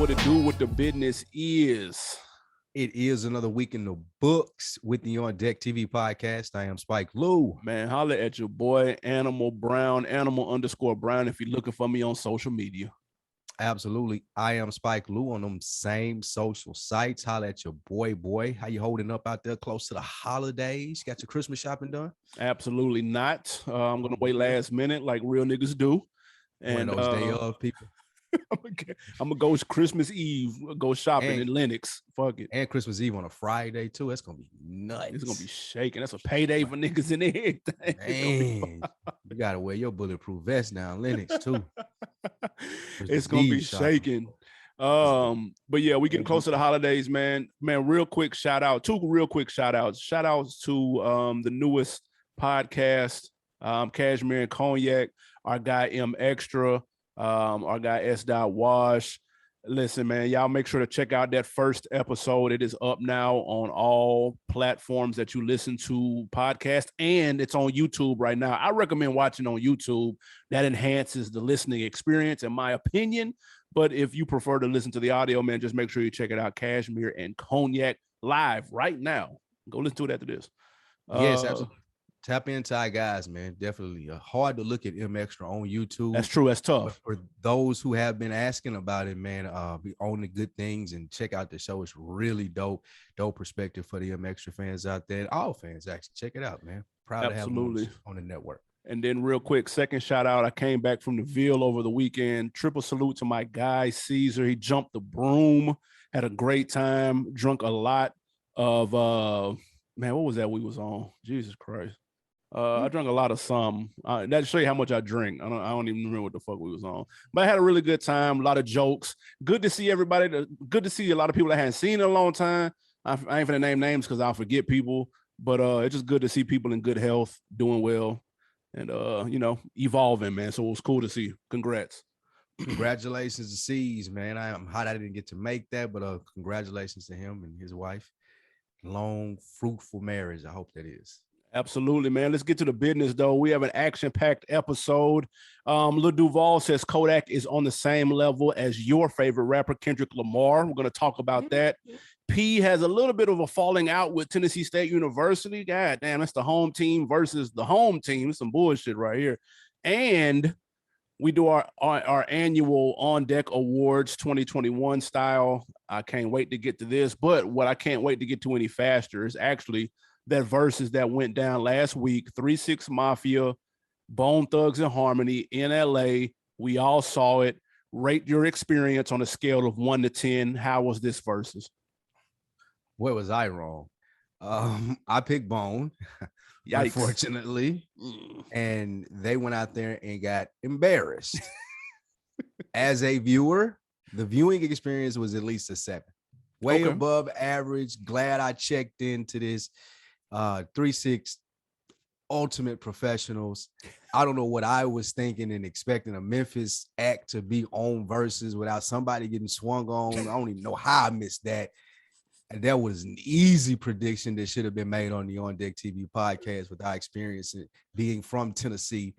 what it do, what the business is. It is another week in the books with the OndeckTV podcast. I am Spike Lou. Man, holla at your boy, Animal Brown, Animal_Brown, if you're looking for me on social media. Absolutely. I am Spike Lou on them same social sites. Holla at your boy. How you holding up out there close to the holidays? Got your Christmas shopping done? Absolutely not. I'm going to wait last minute like real niggas do. And those day of people. I'm gonna go Christmas Eve, go shopping in Lenox. Fuck it. And Christmas Eve on a Friday too. That's gonna be nuts. It's gonna be shaking. That's a payday for niggas in there. Man, you gotta wear your bulletproof vest now, Lenox too. It's gonna be shaking. But yeah, we getting close to the holidays, man. Man, real quick shout out. Two real quick shout outs. Shout outs to the newest podcast, Cashmere and Cognac. Our guy M Extra. Our guy S. Wash. Listen, man, y'all make sure to check out that first episode. It is up now on all platforms that you listen to podcast, and it's on YouTube right now. I recommend watching on YouTube. That enhances the listening experience, in my opinion. But if you prefer to listen to the audio, man, just make sure you check it out. Cashmere and Cognac live right now. Go listen to it after this. Yes, absolutely. Tap into our guys, man. Definitely hard to look at M Extra on YouTube. That's true. That's tough. But for those who have been asking about it, man, we own the good things and check out the show. It's really dope perspective for the M Extra fans out there. And all fans, actually. Check it out, man. Proud to have them on the network. And then real quick, second shout out. I came back from the Ville over the weekend. Triple salute to my guy, Caesar. He jumped the broom, had a great time, drunk a lot of, man, what was that we was on? Jesus Christ. I drank a lot of some. That show you how much I drink. I don't even remember what the fuck we was on. But I had a really good time, a lot of jokes. Good to see everybody. Good to see a lot of people I hadn't seen in a long time. I ain't gonna name names because I'll forget people. But it's just good to see people in good health, doing well, and evolving, man. So it was cool to see. Congrats. Congratulations to C's, man. I am hot I didn't get to make that, but congratulations to him and his wife. Long, fruitful marriage. I hope that is. Absolutely, man. Let's get to the business, though. We have an action-packed episode. Lil Duval says Kodak is on the same level as your favorite rapper, Kendrick Lamar. We're going to talk about that. P has a little bit of a falling out with Tennessee State University. God damn, that's the home team versus the home team. Some bullshit right here. And we do our annual Ondeck Awards 2021 style. I can't wait to get to this. But what I can't wait to get to any faster is actually that Verzuz that went down last week, 3-6 Mafia, Bone Thugs and Harmony in LA. We all saw it. Rate your experience on a scale of 1 to 10. How was this Verzuz? Where was I wrong? I picked Bone, unfortunately, and they went out there and got embarrassed. As a viewer, the viewing experience was at least a 7. Way above average. Glad I checked into this. 3-6 ultimate professionals. I don't know what I was thinking and expecting a Memphis act to be on Verzuz without somebody getting swung on. I don't even know how I missed that. And that was an easy prediction that should have been made on the OndeckTV podcast with our experience being from Tennessee.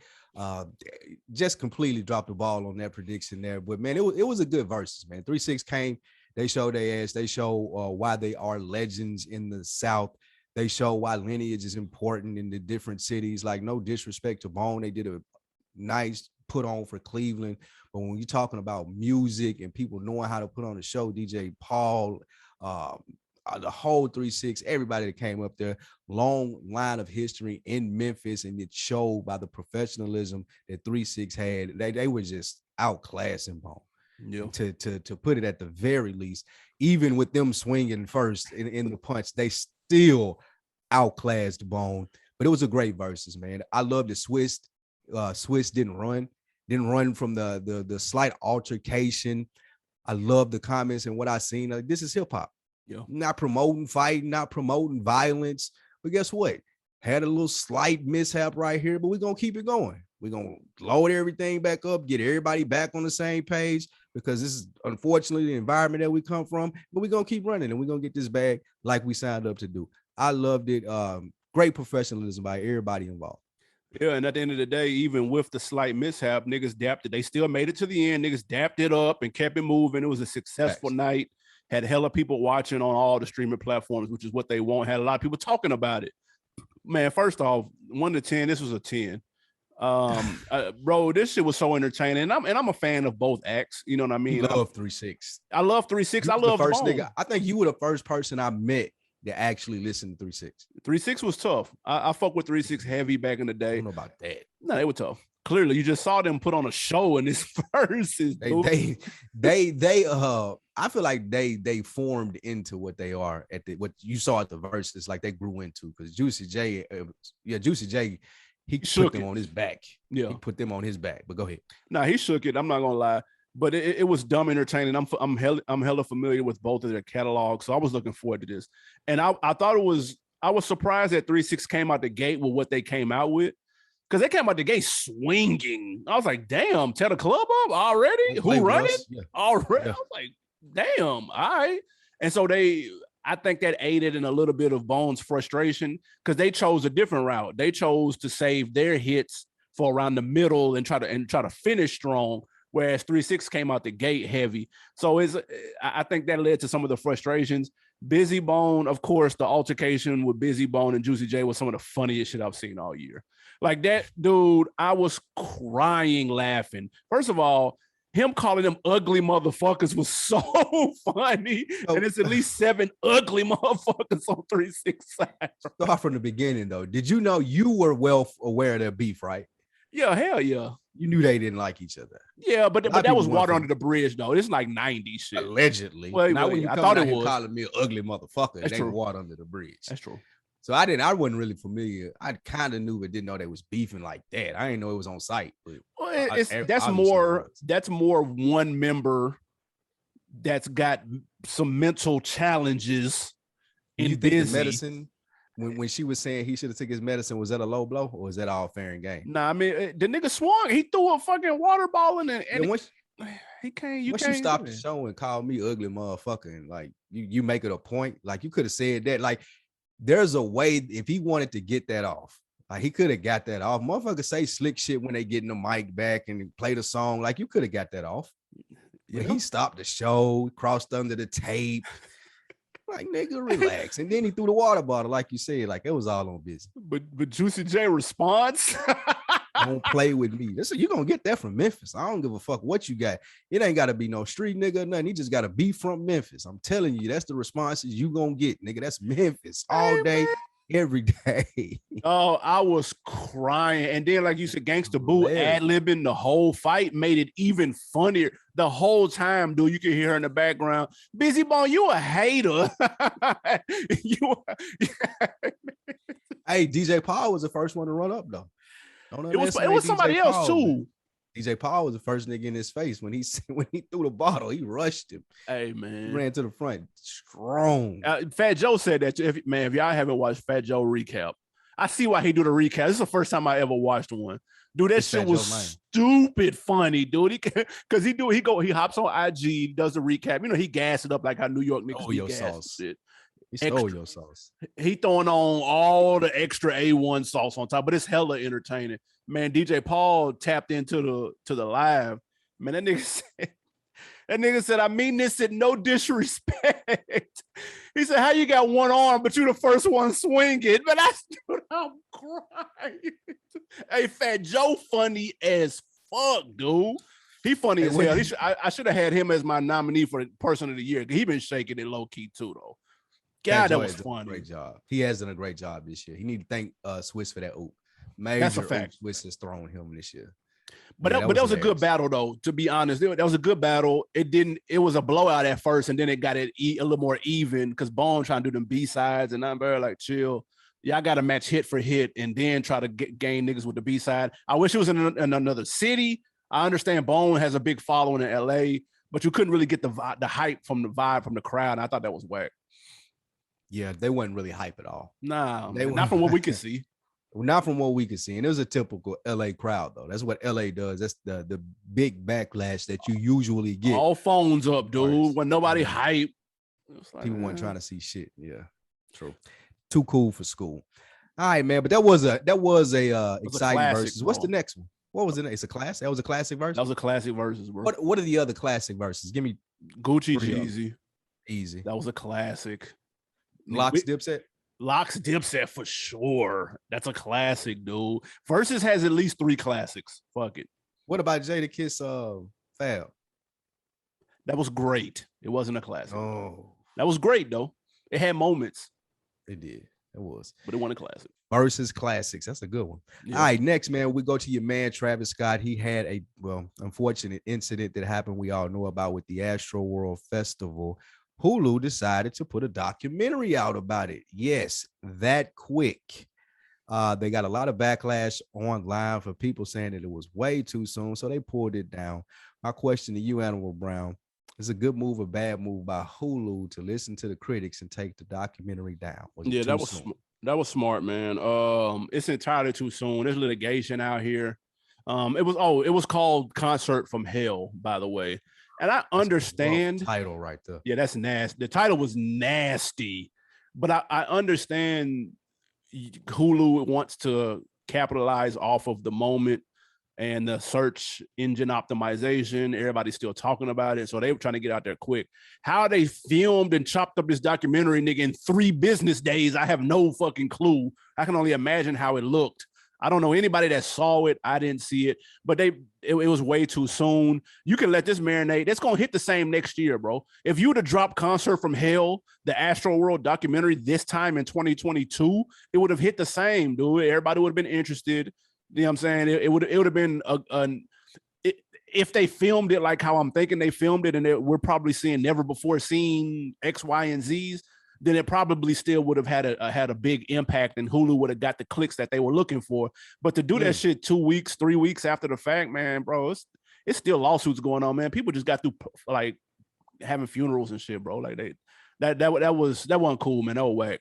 Just completely dropped the ball on that prediction there. But man, it was a good Verzuz, man. 3-6 came, they showed their ass, they show why they are legends in the South. They show why lineage is important in the different cities. Like, no disrespect to Bone. They did a nice put on for Cleveland. But when you're talking about music and people knowing how to put on a show, DJ Paul, the whole 3-6, everybody that came up there, long line of history in Memphis, and it showed by the professionalism that 3-6 had. They were just outclassing Bone. Yeah. To put it at the very least, even with them swinging first in the punch, they still outclassed Bone. But it was a great Verzuz, man. I love the Swiss didn't run from the slight altercation. I love the comments and what I seen. Like, this is hip hop. Yeah. Not promoting fighting, not promoting violence. But guess what? Had a little slight mishap right here, but we're gonna keep it going. We're gonna load everything back up, get everybody back on the same page, because this is unfortunately the environment that we come from, but we're gonna keep running and we're gonna get this bag like we signed up to do. I loved it. Great professionalism by everybody involved. Yeah, and at the end of the day, even with the slight mishap, niggas dapped it. They still made it to the end. Niggas dapped it up and kept it moving. It was a successful night. Had hella people watching on all the streaming platforms, which is what they want. Had a lot of people talking about it. Man, first off, 1 to 10, this was a 10. Bro, this shit was so entertaining. I'm a fan of both acts. You know what I mean? I love 3-6. I love 3-6. I love the first nigga. I think you were the first person I met that actually listened to 3-6. 3-6 was tough. I fuck with 3-6 heavy back in the day. I don't know about that. No, they were tough. Clearly, you just saw them put on a show in this Verzuz. They I feel like they formed into what they are at what you saw at the Verzuz, like they grew into, because Juicy J, he put them on his back. Yeah, he put them on his back. But go ahead. No, he shook it. I'm not gonna lie, but it was dumb entertaining. I'm hella familiar with both of their catalogs, so I was looking forward to this. And I thought I was surprised that 3-6 came out the gate with what they came out with. Because they came out the gate swinging. I was like, damn, tear the club up already? Who run it? Yeah. Already? Yeah. I was like, damn, all right. And so I think that aided in a little bit of Bone's frustration because they chose a different route. They chose to save their hits for around the middle and try to finish strong, whereas 3-6 came out the gate heavy. So I think that led to some of the frustrations. Busy Bone, of course, the altercation with Busy Bone and Juicy J was some of the funniest shit I've seen all year. Like that dude, I was crying laughing. First of all, him calling them ugly motherfuckers was so funny. And it's at least 7 ugly motherfuckers on 3-6 side. Start from the beginning, though. Did you know you were well aware of their beef, right? Yeah, hell yeah. You knew they didn't like each other. Yeah, but that was water under the bridge, though. It's like 90s shit. Allegedly. Well, when you I thought it was calling me an ugly motherfucker. That's true. Water under the bridge. That's true. So I wasn't really familiar. I kind of knew, but didn't know they was beefing like that. I didn't know it was on site. Well, that's more one member that's got some mental challenges. You think the medicine, when she was saying he should have took his medicine, was that a low blow or was that all fair and game? Nah, I mean the nigga swung. He threw a fucking water ball in it, and he can't. Once you stop the show and call me ugly motherfucker, and like you make it a point, like you could have said that, like. There's a way if he wanted to get that off, like he could have got that off. Motherfuckers say slick shit when they getting the mic back and play the song. Like you could have got that off. Yeah. But he stopped the show, crossed under the tape. Like nigga, relax. And then he threw the water bottle, like you said, like it was all on business. But Juicy J response. Don't play with me. You're gonna get that from Memphis. I don't give a fuck what you got. It ain't gotta be no street nigga or nothing. He just gotta be from Memphis. I'm telling you, that's the responses you gonna get, nigga. That's Memphis all day, every day. Oh, I was crying. And then, like you said, Gangsta Boo ad-libbing the whole fight made it even funnier. The whole time, dude, you can hear her in the background. Busy Bone, you a hater. Hey, DJ Paul was the first one to run up though. It was somebody else too. DJ Paul was the first nigga in his face when he threw the bottle. He rushed him. Hey man, he ran to the front strong. Fat Joe said that if y'all haven't watched Fat Joe recap, I see why he do the recap. This is the first time I ever watched one. Dude, that shit was stupid funny, dude. Because he hops on IG, does the recap. You know, he gassed it up like how New York niggas do gas shit. He stole your sauce. He throwing on all the extra A1 sauce on top, but it's hella entertaining. Man, DJ Paul tapped into the live. Man, that nigga said, I mean this in no disrespect. He said, how you got one arm, but you the first one swinging? But I'm crying. Hey, Fat Joe funny as fuck, dude. He funny as hell. I should have had him as my nominee for Person of the Year. He been shaking it low key too, though. God, that was funny. Great job. He has done a great job this year. He need to thank Swiss for that oop. That's a fact. Swiss has thrown him this year. But that was a good battle, though. To be honest, that was a good battle. It was a blowout at first, and then it got a little more even because Bone trying to do them B-sides, and I'm very like, chill. Y'all got to match hit for hit, and then try to gain niggas with the B-side. I wish it was in another city. I understand Bone has a big following in LA, but you couldn't really get the hype from the vibe from the crowd. I thought that was whack. Yeah, they wasn't really hype at all. Nah, not from what we could see. Not from what we could see. And it was a typical LA crowd, though. That's what LA does. That's the big backlash that you usually get. All phones up, dude. When nobody hype. Like, people weren't trying to see shit. Yeah, true. Too cool for school. All right, man. But that was a exciting classic, versus. What's bro. the next one? What was it? It's a classic. That was a classic verse. That was a classic versus, bro. What are the other classic verses? Give me Gucci Jeezy. Easy. That was a classic. Locks Dipset. Locks Dipset for sure. That's a classic, dude. Verzuz has at least 3 classics. Fuck it. What about Jadakiss Fab? That was great. It wasn't a classic. Oh, that was great though. It had moments. It did. It was. But it wasn't a classic. Versus classics. That's a good one. Yeah. All right, next, man, we go to your man, Travis Scott. He had a, unfortunate incident that happened we all know about with the Astroworld Festival. Hulu decided to put a documentary out about it. Yes, that quick. They got a lot of backlash online for people saying that it was way too soon, so they pulled it down. My question to you, Animal Brown, is a good move or bad move by Hulu to listen to the critics and take the documentary down? That was smart, man. It's entirely too soon. There's litigation out here. It was called Concert from Hell, by the way. And I understand title right there. Yeah, that's nasty. The title was nasty, but I understand Hulu wants to capitalize off of the moment and the search engine optimization. Everybody's still talking about it, so they were trying to get out there quick. How they filmed and chopped up this documentary, nigga, in 3 business days, I have no fucking clue. I can only imagine how it looked. I don't know anybody that saw it. I didn't see it, but it was way too soon. You can let this marinate. It's going to hit the same next year, bro. If you would have dropped Concert from Hell, the Astroworld documentary, this time in 2022, it would have hit the same, dude. Everybody would have been interested. You know what I'm saying? It would have been if they filmed it like how I'm thinking they filmed it, and we're probably seeing never before seen X, Y, and Z's, then it probably still would have had a big impact, and Hulu would have got the clicks that they were looking for. But to do that shit 2 weeks, 3 weeks after the fact, man, bro, it's still lawsuits going on, man. People just got through like having funerals and shit, bro. Like that wasn't cool, man. That was whack.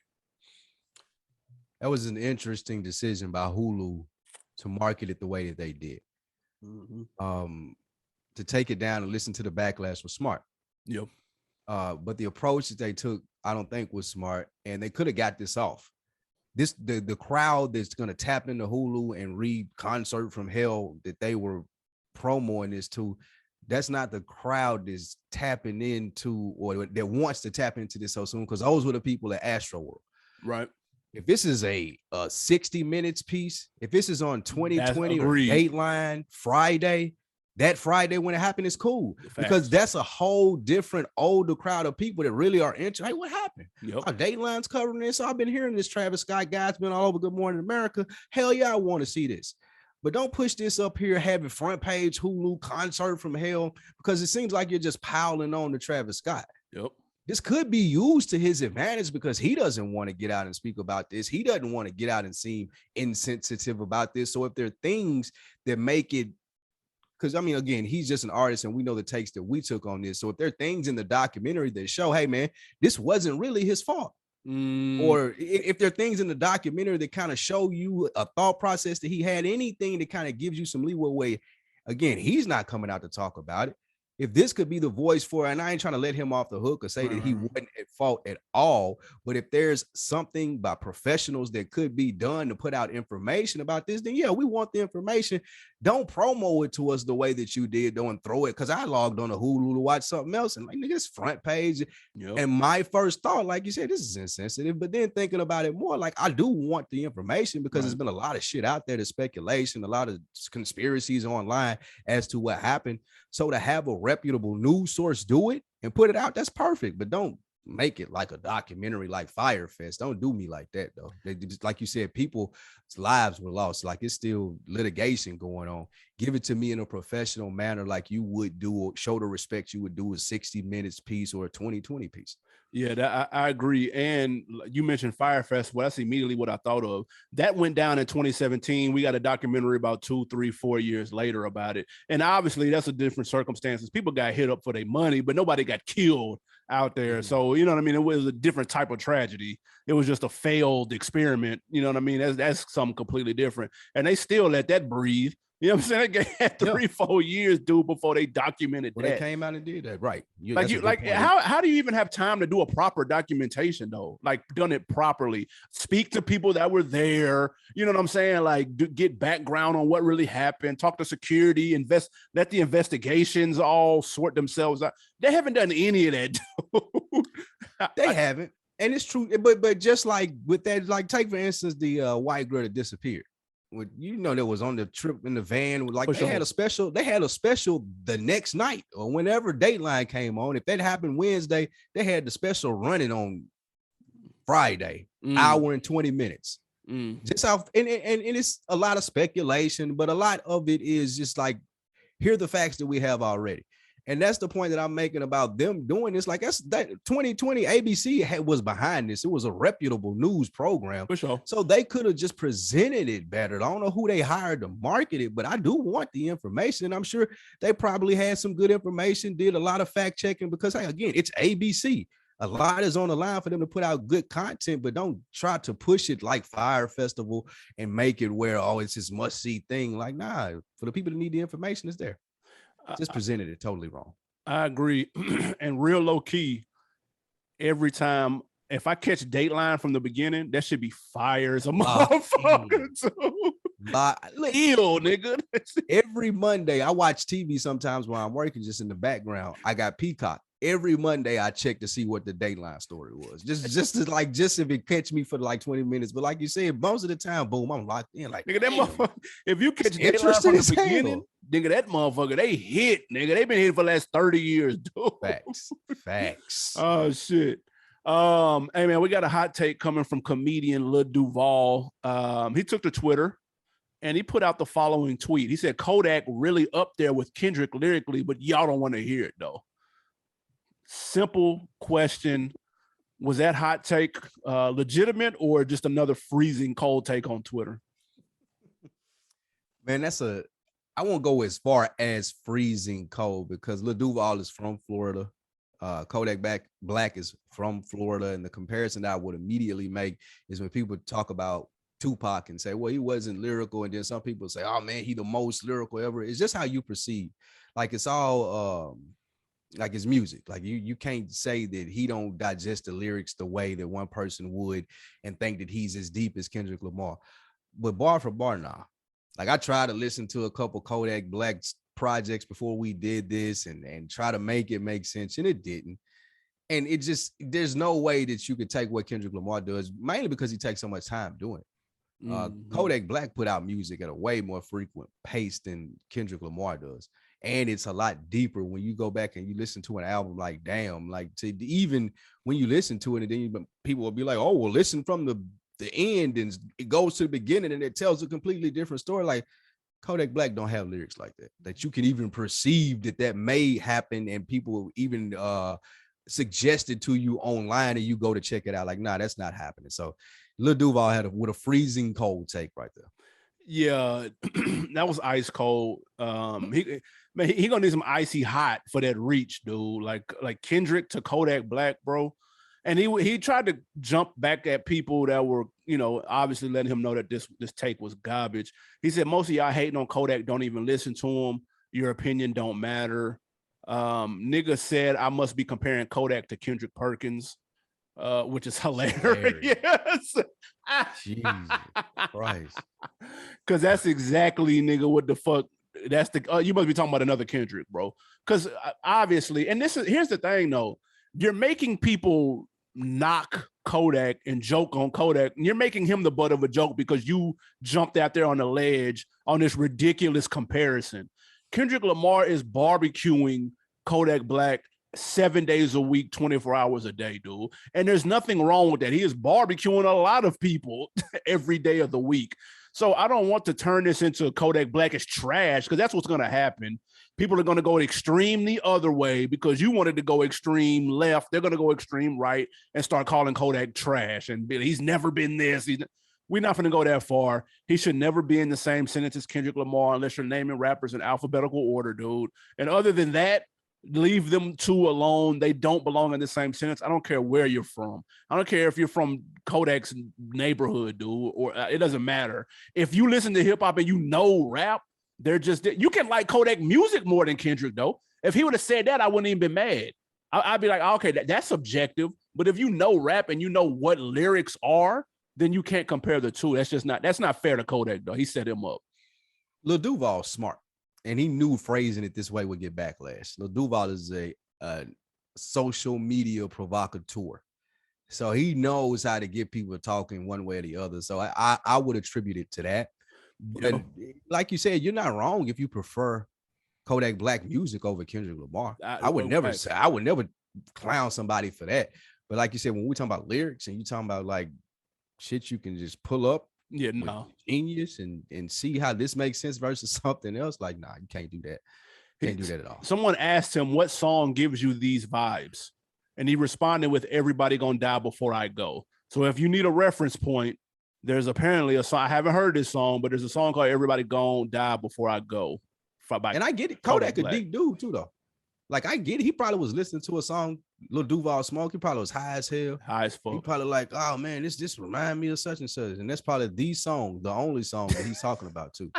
That was an interesting decision by Hulu to market it the way that they did. Mm-hmm. To take it down and listen to the backlash was smart. Yep. But the approach that they took, I don't think was smart, and they could have got this off. The crowd that's going to tap into Hulu and read Concert from Hell that they were promoting this to, that's not the crowd that's tapping into or that wants to tap into this so soon, because those were the people at Astroworld. Right. If this is a 60 minutes piece, if this is on 2020 or Dateline Friday, that Friday when it happened is cool. Because that's a whole different older crowd of people that really are interested. Hey, what happened? Yep. Our Dateline's covering this. I've been hearing this Travis Scott guy's been all over Good Morning America. Hell yeah, I want to see this. But don't push this up here having front page Hulu Concert from Hell, because it seems like you're just piling on to Travis Scott. Yep. This could be used to his advantage because he doesn't want to get out and speak about this. He doesn't want to get out and seem insensitive about this. So if there are things that make it, because I mean, again, he's just an artist and we know the takes that we took on this. So if there are things in the documentary that show, hey man, this wasn't really his fault. Or if there are things in the documentary that kind of show you a thought process that he had, anything that kind of gives you some leeway, again, he's not coming out to talk about it. If this could be the voice for, and I ain't trying to let him off the hook or say that he wasn't at fault at all, but if there's something by professionals that could be done to put out information about this, then yeah, we want the information. Don't promo it to us the way that you did. Don't throw it, because I logged on to Hulu to watch something else and like, nigga, it's front page. Yep. And my first thought, like you said, this is insensitive, but then thinking about it more, like I do want the information because there's been a lot of shit out there, the speculation, a lot of conspiracies online as to what happened. So to have a reputable news source do it and put it out, that's perfect. But don't make it like a documentary like Fyre Fest. Don't do me like that, though. They just, like you said, people's lives were lost. Like it's still litigation going on. Give it to me in a professional manner, like you would do, or show the respect you would do a 60 minutes piece or a 2020 piece. Yeah, I agree. And you mentioned Fyre Fest. Well, that's immediately what I thought of. That went down in 2017. We got a documentary about 2, 3, 4 years later about it. And obviously that's a different circumstances. People got hit up for their money, but nobody got killed out there. So, you know what I mean? It was a different type of tragedy. It was just a failed experiment. You know what I mean? That's something completely different. And they still let that breathe. You know what I'm saying? They had 3-4 years, dude, before they documented that. They came out and did that, right? How do you even have time to do a proper documentation though? Like done it properly, speak to people that were there. You know what I'm saying? Like get background on what really happened. Talk to security. Let the investigations all sort themselves out. They haven't done any of that, dude. They haven't, and it's true. But just like with that, like take for instance the white girl that disappeared. That was on the trip in the van. Like they had a special the next night or whenever Dateline came on. If that happened Wednesday, they had the special running on Friday, hour and 20 minutes. Just off, and it's a lot of speculation, but a lot of it is just like, here are the facts that we have already. And that's the point that I'm making about them doing this. Like that's that 2020 ABC was behind this. It was a reputable news program. For sure. So they could have just presented it better. I don't know who they hired to market it, but I do want the information. And I'm sure they probably had some good information, did a lot of fact checking because, hey, again, it's ABC. A lot is on the line for them to put out good content, but don't try to push it like Fire Festival and make it where, it's this must-see thing. Like, nah, for the people that need the information, it's there. Just presented it totally wrong. I agree. And real low key, every time, if I catch Dateline from the beginning, that should be fire as a motherfucker. Ill, nigga. Every Monday, I watch TV sometimes while I'm working just in the background. I got Peacock. Every Monday I check to see what the Dateline story was. Just if it catch me for like 20 minutes. But like you said, most of the time, boom, I'm locked in. Like, nigga, that motherfucker, if you catch Dateline from the beginning, nigga, that motherfucker, they hit, nigga. They've been hitting for the last 30 years, dude. Facts. Oh shit. Hey man, we got a hot take coming from comedian Lil Duval. He took to Twitter and he put out the following tweet. He said, Kodak really up there with Kendrick lyrically, but y'all don't want to hear it though. Simple question. Was that hot take legitimate or just another freezing cold take on Twitter? Man, I won't go as far as freezing cold because Lil Duval is from Florida. Kodak Black is from Florida. And the comparison that I would immediately make is when people talk about Tupac and say, well, he wasn't lyrical. And then some people say, oh man, he the most lyrical ever. It's just how you perceive. Like it's all like his music. Like you can't say that he don't digest the lyrics the way that one person would and think that he's as deep as Kendrick Lamar. But bar for bar, nah. Like I tried to listen to a couple Kodak Black projects before we did this and try to make it make sense, and it didn't. And it just, there's no way that you could take what Kendrick Lamar does, mainly because he takes so much time doing it. Kodak Black put out music at a way more frequent pace than Kendrick Lamar does. And it's a lot deeper when you go back and you listen to an album. Like, damn, like even when you listen to it, and then people will be like, oh, well, listen from the end, and it goes to the beginning and it tells a completely different story. Like Kodak Black don't have lyrics like that you can even perceive that may happen, and people even suggested to you online and you go to check it out. Like, nah, that's not happening. So Lil Duval with a freezing cold take right there. Yeah, that was ice cold. He gonna need some icy hot for that reach, dude. Like Kendrick to Kodak Black, bro. And he tried to jump back at people that were, obviously letting him know that this take was garbage. He said, most of y'all hating on Kodak don't even listen to him. Your opinion don't matter. Nigga said I must be comparing Kodak to Kendrick Perkins, which is hilarious. Yes. Jesus Christ. Because that's exactly, nigga, what the fuck. That's you must be talking about another Kendrick, bro. Because obviously, and here's the thing, though. You're making people knock Kodak and joke on Kodak. And you're making him the butt of a joke because you jumped out there on the ledge on this ridiculous comparison. Kendrick Lamar is barbecuing Kodak Black 7 days a week, 24 hours a day, dude. And there's nothing wrong with that. He is barbecuing a lot of people every day of the week. So I don't want to turn this into Kodak Black is trash, because that's what's going to happen. People are going to go extreme the other way because you wanted to go extreme left. They're going to go extreme right and start calling Kodak trash. And he's never been this. We're not going to go that far. He should never be in the same sentence as Kendrick Lamar unless you're naming rappers in alphabetical order, dude. And other than that, leave them two alone. They don't belong in the same sentence. I don't care where you're from. I don't care if you're from Kodak's neighborhood, dude, or it doesn't matter. If you listen to hip hop and rap, They're just, you can like Kodak music more than Kendrick though. If he would have said that, I wouldn't even be mad. I'd be like, okay, that's subjective. But if you know rap and you know what lyrics are, then you can't compare the two. That's not fair to Kodak though. He set him up. Lil Duval's smart, and he knew phrasing it this way would get backlash. Lil Duval is a social media provocateur. So he knows how to get people talking one way or the other. So I would attribute it to that. But like you said, you're not wrong if you prefer Kodak Black music over Kendrick Lamar. I would never clown somebody for that. But like you said, when we talking about lyrics and you talking about like shit you can just pull up, genius and see how this makes sense versus something else, like, nah, you can't do that. Can't do that at all. Someone asked him what song gives you these vibes, and he responded with "Everybody Gonna Die Before I Go." So if you need a reference point, there's apparently a song. I haven't heard this song, but there's a song called "Everybody Gonna Die Before I Go." And I get it. Kodak a deep dude too, though. Like, I get it. He probably was listening to a song, Lil Duval Smoke. He probably was high as hell. High as fuck. He probably like, oh man, this remind me of such and such. And that's probably the song, the only song that he's talking about too.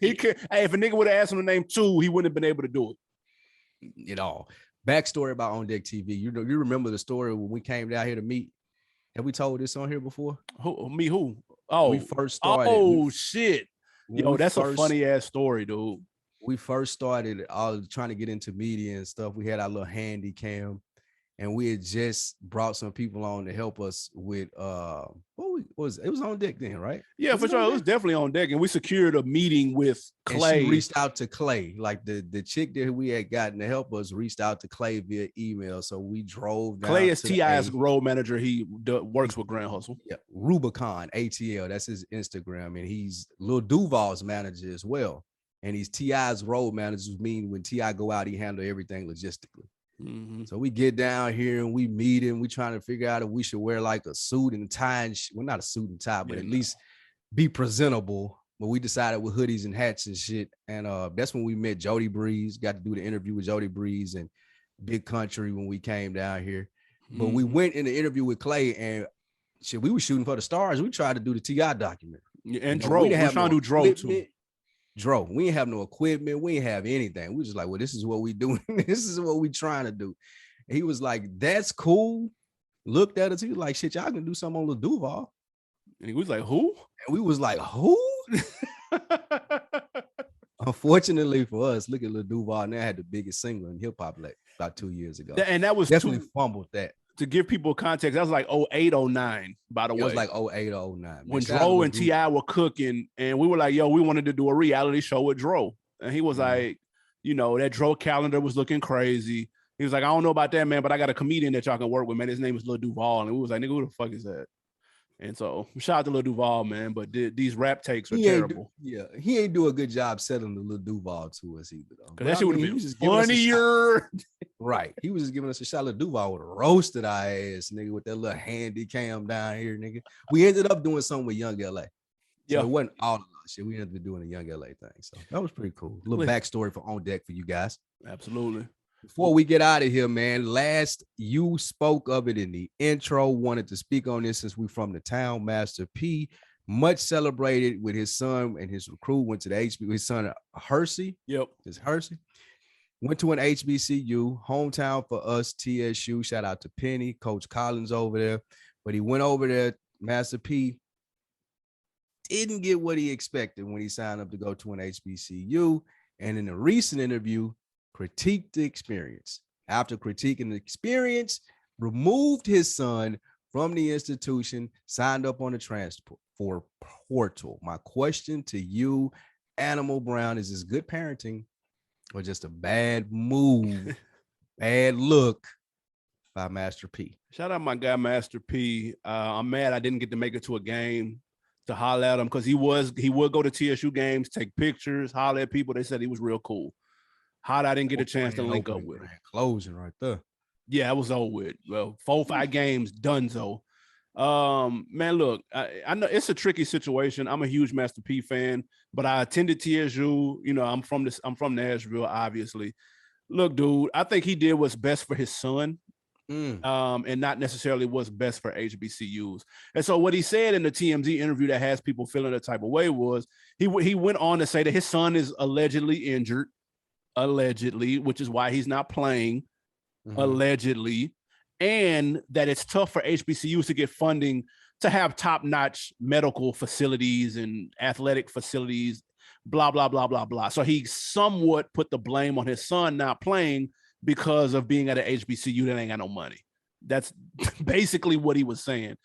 He could, hey, if a nigga would have asked him to name two, he wouldn't have been able to do it. You know, backstory about OndeckTV. You remember the story when we came down here to meet? Have we told this on here before? Who? Oh, we first started. Oh, shit. Yo, that's a funny ass story, dude. We first started all trying to get into media and stuff. We had our little handy cam, and we had just brought some people on to help us with what was it? Was on deck then, right? Yeah, for sure. It was definitely on deck, and we secured a meeting with Clay. And she reached out to Clay, like the chick that we had gotten to help us reached out to Clay via email. So we drove down. Clay is T.I.'s road manager. He works with Grand Hustle. Yeah, Rubicon ATL. That's his Instagram, and he's Lil Duval's manager as well. And he's T.I.'s road managers, mean when T.I. go out, he handle everything logistically. Mm-hmm. So we get down here and we meet him. We trying to figure out if we should wear like a suit and tie and well, not a suit and tie, but at least be presentable. But we decided with hoodies and hats and shit. And that's when we met Jody Breeze. Got to do the interview with Jody Breeze and Big Country when we came down here. Mm-hmm. But we went in the interview with Clay and shit, we were shooting for the stars. We tried to do the T.I. documentary. And Dro, we were trying to do Dro too. Dro, we ain't have no equipment, we ain't have anything. We just like, well, this is what we doing. This is what we trying to do. And he was like, that's cool. Looked at us, he was like, shit, y'all can do something on Lil Duval. And he was like, who? And we was like, who? Unfortunately for us, look at Lil Duval now had the biggest single in hip hop like about 2 years ago. And that was definitely fumbled that. To give people context, that was like 08, 09, by the way. It was like 08, 09. When Dro and T.I. were cooking, and we were like, yo, we wanted to do a reality show with Dro. And he was like, you know, that Dro calendar was looking crazy. He was like, I don't know about that, man, but I got a comedian that y'all can work with, man. His name is Lil Duval. And we was like, nigga, who the fuck is that? And so shout out to Lil Duval, man. But these rap takes are terrible. He ain't do a good job selling the Lil Duval to us either, though. Because that shit would have been funnier. Right. He was just giving us a shot. Lil Duval would have roasted our ass, nigga, with that little handy cam down here, nigga. We ended up doing something with Young LA. So it wasn't all of that shit. We ended up doing a Young LA thing. So that was pretty cool. A little backstory for On Deck for you guys. Absolutely. Before we get out of here, man, last you spoke of it in the intro, wanted to speak on this since we from the town. Master P, much celebrated with his son and his recruit, went to the HBCU. His son, Hersey. Yep. It's Hersey. Went to an HBCU, hometown for us, TSU. Shout out to Penny, Coach Collins over there. But he went over there, Master P didn't get what he expected when he signed up to go to an HBCU. And in a recent interview, critiqued the experience. After critiquing the experience, removed his son from the institution, signed up on the transfer portal. My question to you, Animal Brown, is this good parenting or just a bad move, bad look by Master P? Shout out my guy, Master P. I'm mad I didn't get to make it to a game to holler at him because he would go to TSU games, take pictures, holler at people. They said he was real cool. How I didn't get a chance to link up with him. Closing right there. Yeah, it was over with. Well, 4-5 games done so. Man, look, I know it's a tricky situation. I'm a huge Master P fan, but I attended TSU. You know, I'm from Nashville, obviously. Look, dude, I think he did what's best for his son. and not necessarily what's best for HBCUs. And so what he said in the TMZ interview that has people feeling the type of way was he went on to say that his son is allegedly injured, which is why he's not playing, allegedly, and that it's tough for HBCUs to get funding to have top-notch medical facilities and athletic facilities, blah, blah, blah, blah, blah. So he somewhat put the blame on his son not playing because of being at an HBCU that ain't got no money. That's basically what he was saying.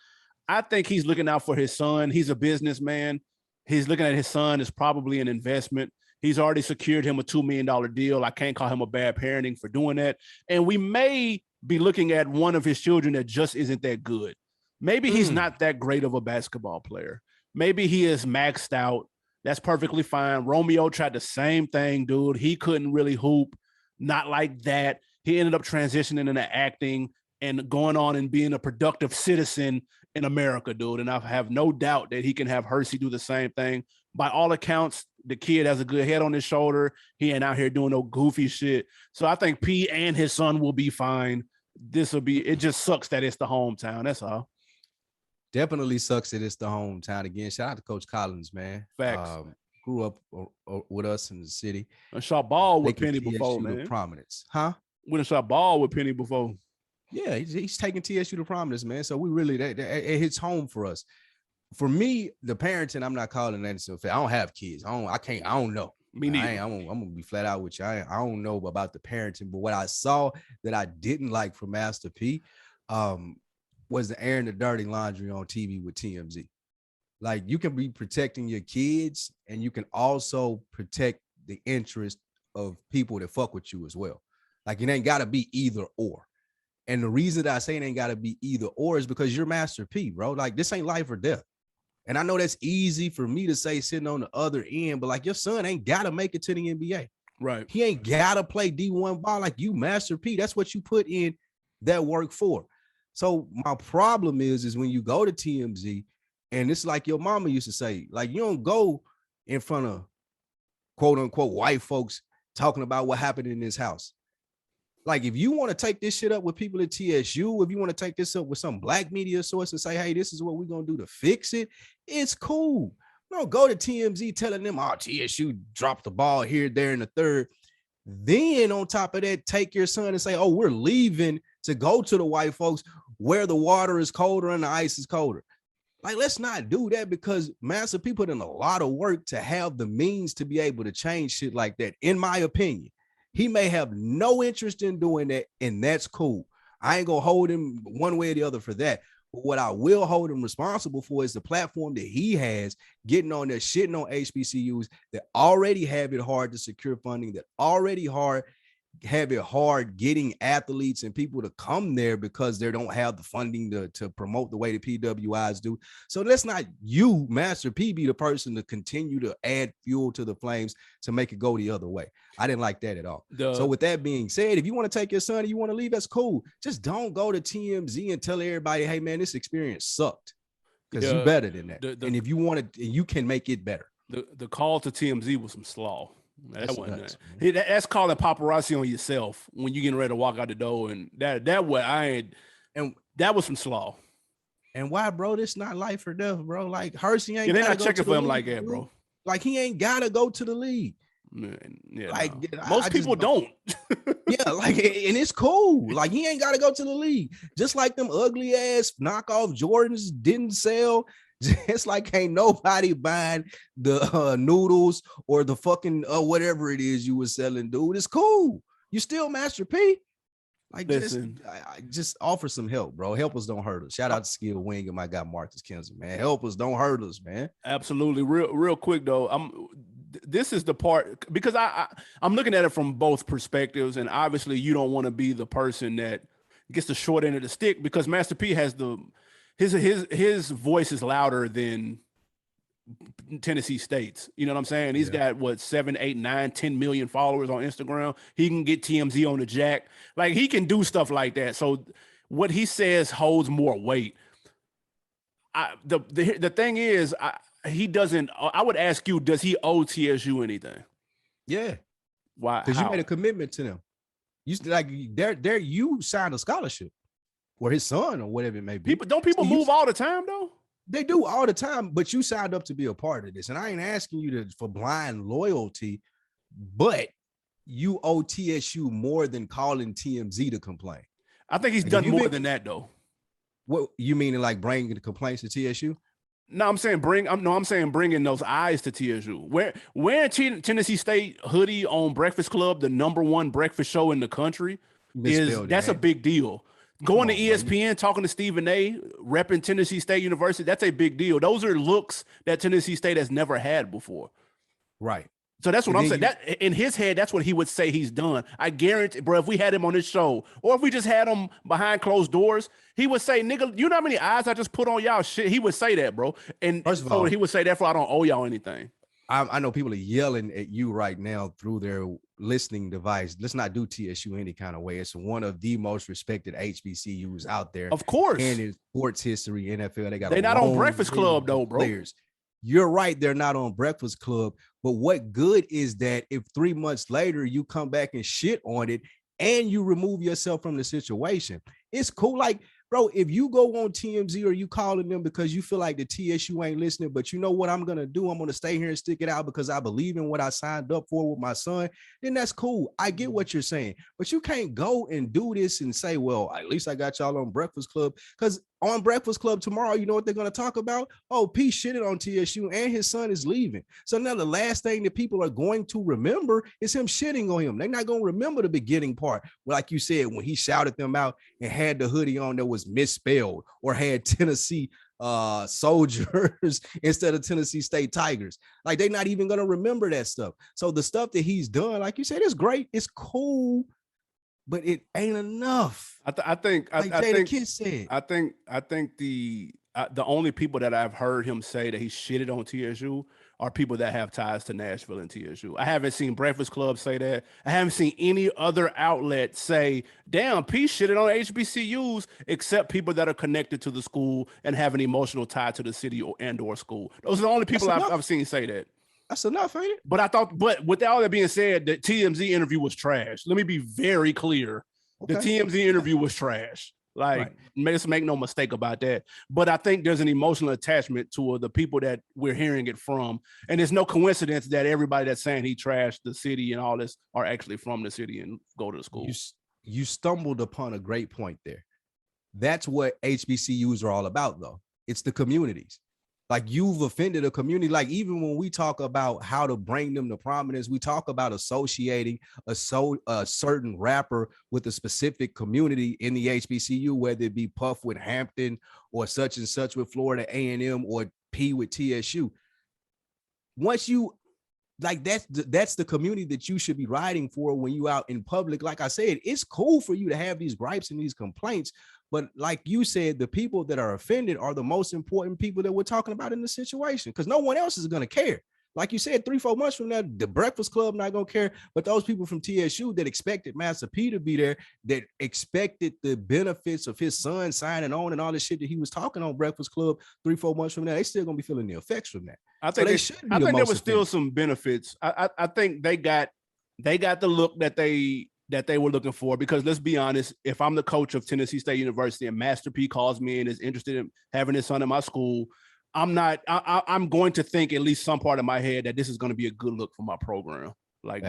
I think he's looking out for his son. He's a businessman. He's looking at his son as probably an investment. He's already secured him a $2 million deal. I can't call him a bad parenting for doing that. And we may be looking at one of his children that just isn't that good. Maybe he's not that great of a basketball player. Maybe he is maxed out. That's perfectly fine. Romeo tried the same thing, dude. He couldn't really hoop. Not like that. He ended up transitioning into acting and going on and being a productive citizen in America, dude. And I have no doubt that he can have Hersey do the same thing. By all accounts, the kid has a good head on his shoulder. He ain't out here doing no goofy shit. So I think P and his son will be fine. It just sucks that it's the hometown. That's all. Definitely sucks that it's the hometown again. Shout out to Coach Collins, man. Facts. Grew up with us in the city. I shot ball with Penny before, man. Prominence, huh? We done shot ball with Penny before. Yeah, he's taking TSU to prominence, man. So we really it hits home for us. For me, the parenting, I'm not calling that so fair. I don't have kids. I don't know. Me neither. I'm gonna be flat out with you. I don't know about the parenting, but what I saw that I didn't like from Master P, was the airing the dirty laundry on TV with TMZ. Like, you can be protecting your kids and you can also protect the interest of people that fuck with you as well. Like, it ain't got to be either or. And the reason that I say it ain't got to be either or is because you're Master P, bro. Like, this ain't life or death. And I know that's easy for me to say sitting on the other end, but like, your son ain't got to make it to the NBA. Right. He ain't got to play D1 ball like you, Master P. That's what you put in that work for. So my problem is when you go to TMZ, and it's like your mama used to say, like, you don't go in front of quote unquote white folks talking about what happened in this house. Like, if you want to take this shit up with people at TSU, if you want to take this up with some black media source and say, hey, this is what we're going to do to fix it, it's cool. Don't go to TMZ telling them, oh, TSU dropped the ball here, there, in the third. Then on top of that, take your son and say, oh, we're leaving to go to the white folks where the water is colder and the ice is colder. Like, let's not do that, because Master P put in a lot of work to have the means to be able to change shit like that. In my opinion, he may have no interest in doing that, and that's cool. I ain't gonna hold him one way or the other for that. But what I will hold him responsible for is the platform that he has, getting on there, shitting on HBCUs that already have it hard to secure funding, that already have it hard getting athletes and people to come there because they don't have the funding to promote the way the PWIs do. So let's not you, Master P, be the person to continue to add fuel to the flames to make it go the other way. I didn't like that at all. So with that being said, if you want to take your son and you want to leave, that's cool. Just don't go to TMZ and tell everybody, hey man, this experience sucked, because you're better than that. And if you want to, you can make it better. The call to TMZ was some slaw. That's calling paparazzi on yourself when you getting ready to walk out the door, and that was some slaw. And why, bro? This not life or death, bro. Like, Hersey ain't. They're not checking for him like that, bro. Like, he ain't gotta go to the league. Yeah, like, most people don't. Yeah, like, and it's cool. Like, he ain't gotta go to the league. Just like them ugly ass knockoff Jordans didn't sell. Just like ain't nobody buying the noodles or the fucking whatever it is you were selling, dude. It's cool. You still Master P. Like, listen, just offer some help, bro. Help us, don't hurt us. Shout out to Skill Wing and my guy Marcus Kinsley, man. Help us, don't hurt us, man. Absolutely. Real quick though, this is the part, because I'm looking at it from both perspectives, and obviously you don't want to be the person that gets the short end of the stick, because Master P has his voice is louder than Tennessee State's. You know what I'm saying? He's got 7, 8, 9, 10 million followers on Instagram. He can get TMZ on the jack. Like, he can do stuff like that. So what he says holds more weight. The thing is, he doesn't. I would ask you, does he owe TSU anything? Yeah. Why? Because you made a commitment to them. You like you signed a scholarship. or his son or whatever it may be. People move all the time though? They do all the time, but you signed up to be a part of this. And I ain't asking you for blind loyalty, but you owe TSU more than calling TMZ to complain. I think he's done more than that though. What you mean, like bringing the complaints to TSU? No, I'm saying bringing those eyes to TSU. Wearing Tennessee State hoodie on Breakfast Club, the #1 breakfast show in the country, that's a big deal. Going to ESPN, talking to Stephen A, repping Tennessee State University, that's a big deal. Those are looks that Tennessee State has never had before. Right. So that's what I'm saying. That in his head, that's what he would say he's done. I guarantee, bro, if we had him on this show, or if we just had him behind closed doors, he would say, nigga, you know how many eyes I just put on y'all shit? He would say that, bro. And first of all, he would say, therefore, I don't owe y'all anything. I know people are yelling at you right now through their listening device. Let's not do TSU any kind of way. It's one of the most respected HBCUs out there. Of course. And in sports history, NFL, they're not on Breakfast Club though, bro. Players. You're right, they're not on Breakfast Club, but what good is that if 3 months later you come back and shit on it and you remove yourself from the situation? It's cool. Like, bro, if you go on TMZ or you calling them because you feel like the TSU ain't listening, but you know what I'm going to do? I'm going to stay here and stick it out because I believe in what I signed up for with my son. Then that's cool. I get what you're saying, but you can't go and do this and say, well, at least I got y'all on Breakfast Club, because on Breakfast Club tomorrow, you know what they're going to talk about? Oh, P shitted on TSU and his son is leaving. So now the last thing that people are going to remember is him shitting on him. They're not going to remember the beginning part. Like you said, when he shouted them out and had the hoodie on that was misspelled or had Tennessee soldiers instead of Tennessee State Tigers. Like, they're not even going to remember that stuff. So the stuff that he's done, like you said, is great. It's cool, but it ain't enough. I think the only people that I've heard him say that he shitted on TSU are people that have ties to Nashville and TSU. I haven't seen Breakfast Club say that. I haven't seen any other outlet say, damn, P shitted on HBCUs, except people that are connected to the school and have an emotional tie to the city or school. Those are the only people I've seen say that. That's enough, ain't it? But with all that being said, the TMZ interview was trash. Let me be very clear. Okay. The TMZ interview was trash. Like, let's make no mistake about that. But I think there's an emotional attachment to the people that we're hearing it from. And it's no coincidence that everybody that's saying he trashed the city and all this are actually from the city and go to the school. You stumbled upon a great point there. That's what HBCUs are all about, though. It's the communities. Like, you've offended a community. Like, even when we talk about how to bring them to prominence, we talk about associating a certain rapper with a specific community in the HBCU, whether it be Puff with Hampton or such and such with Florida A&M or P with TSU. Once you, like, that's the community that you should be riding for when you out in public. Like I said, it's cool for you to have these gripes and these complaints, but like you said, the people that are offended are the most important people that we're talking about in the situation, because no one else is going to care. Like you said, 3-4 months from now, the Breakfast Club not going to care, but those people from TSU that expected Master P to be there, that expected the benefits of his son signing on and all the shit that he was talking on Breakfast Club 3-4 months from now, they still going to be feeling the effects from that. I think there was still some benefits. I think they got the look that they were looking for, because let's be honest, if I'm the coach of Tennessee State University and Master P calls me and is interested in having his son in my school, I'm going to think at least some part of my head that this is going to be a good look for my program. Like,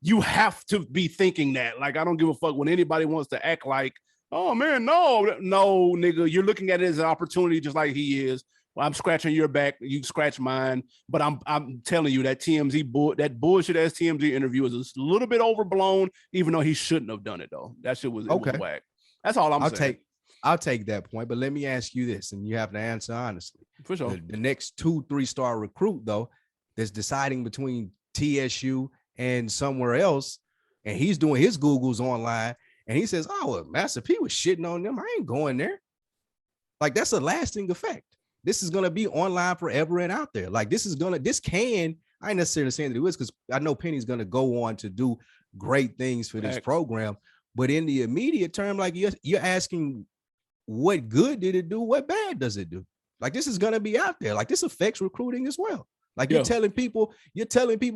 you have to be thinking that. Like, I don't give a fuck when anybody wants to act like, oh man, no, nigga, you're looking at it as an opportunity just like he is. Well, I'm scratching your back, you scratch mine, but I'm telling you that that bullshit ass TMZ interview is a little bit overblown, even though he shouldn't have done it though. That shit was whack. That's all I'm saying. I'll take that point, but let me ask you this, and you have to answer honestly. For sure. The next 2-3 star recruit though, that's deciding between TSU and somewhere else, and he's doing his Googles online, and he says, "Oh, well, Master P was shitting on them. I ain't going there." Like, that's a lasting effect. This is going to be online forever and out there. Like, I ain't necessarily saying that it is, because I know Penny's going to go on to do great things for this program. But in the immediate term, like, you're asking, what good did it do? What bad does it do? Like, this is going to be out there. Like, this affects recruiting as well. Like, you're telling people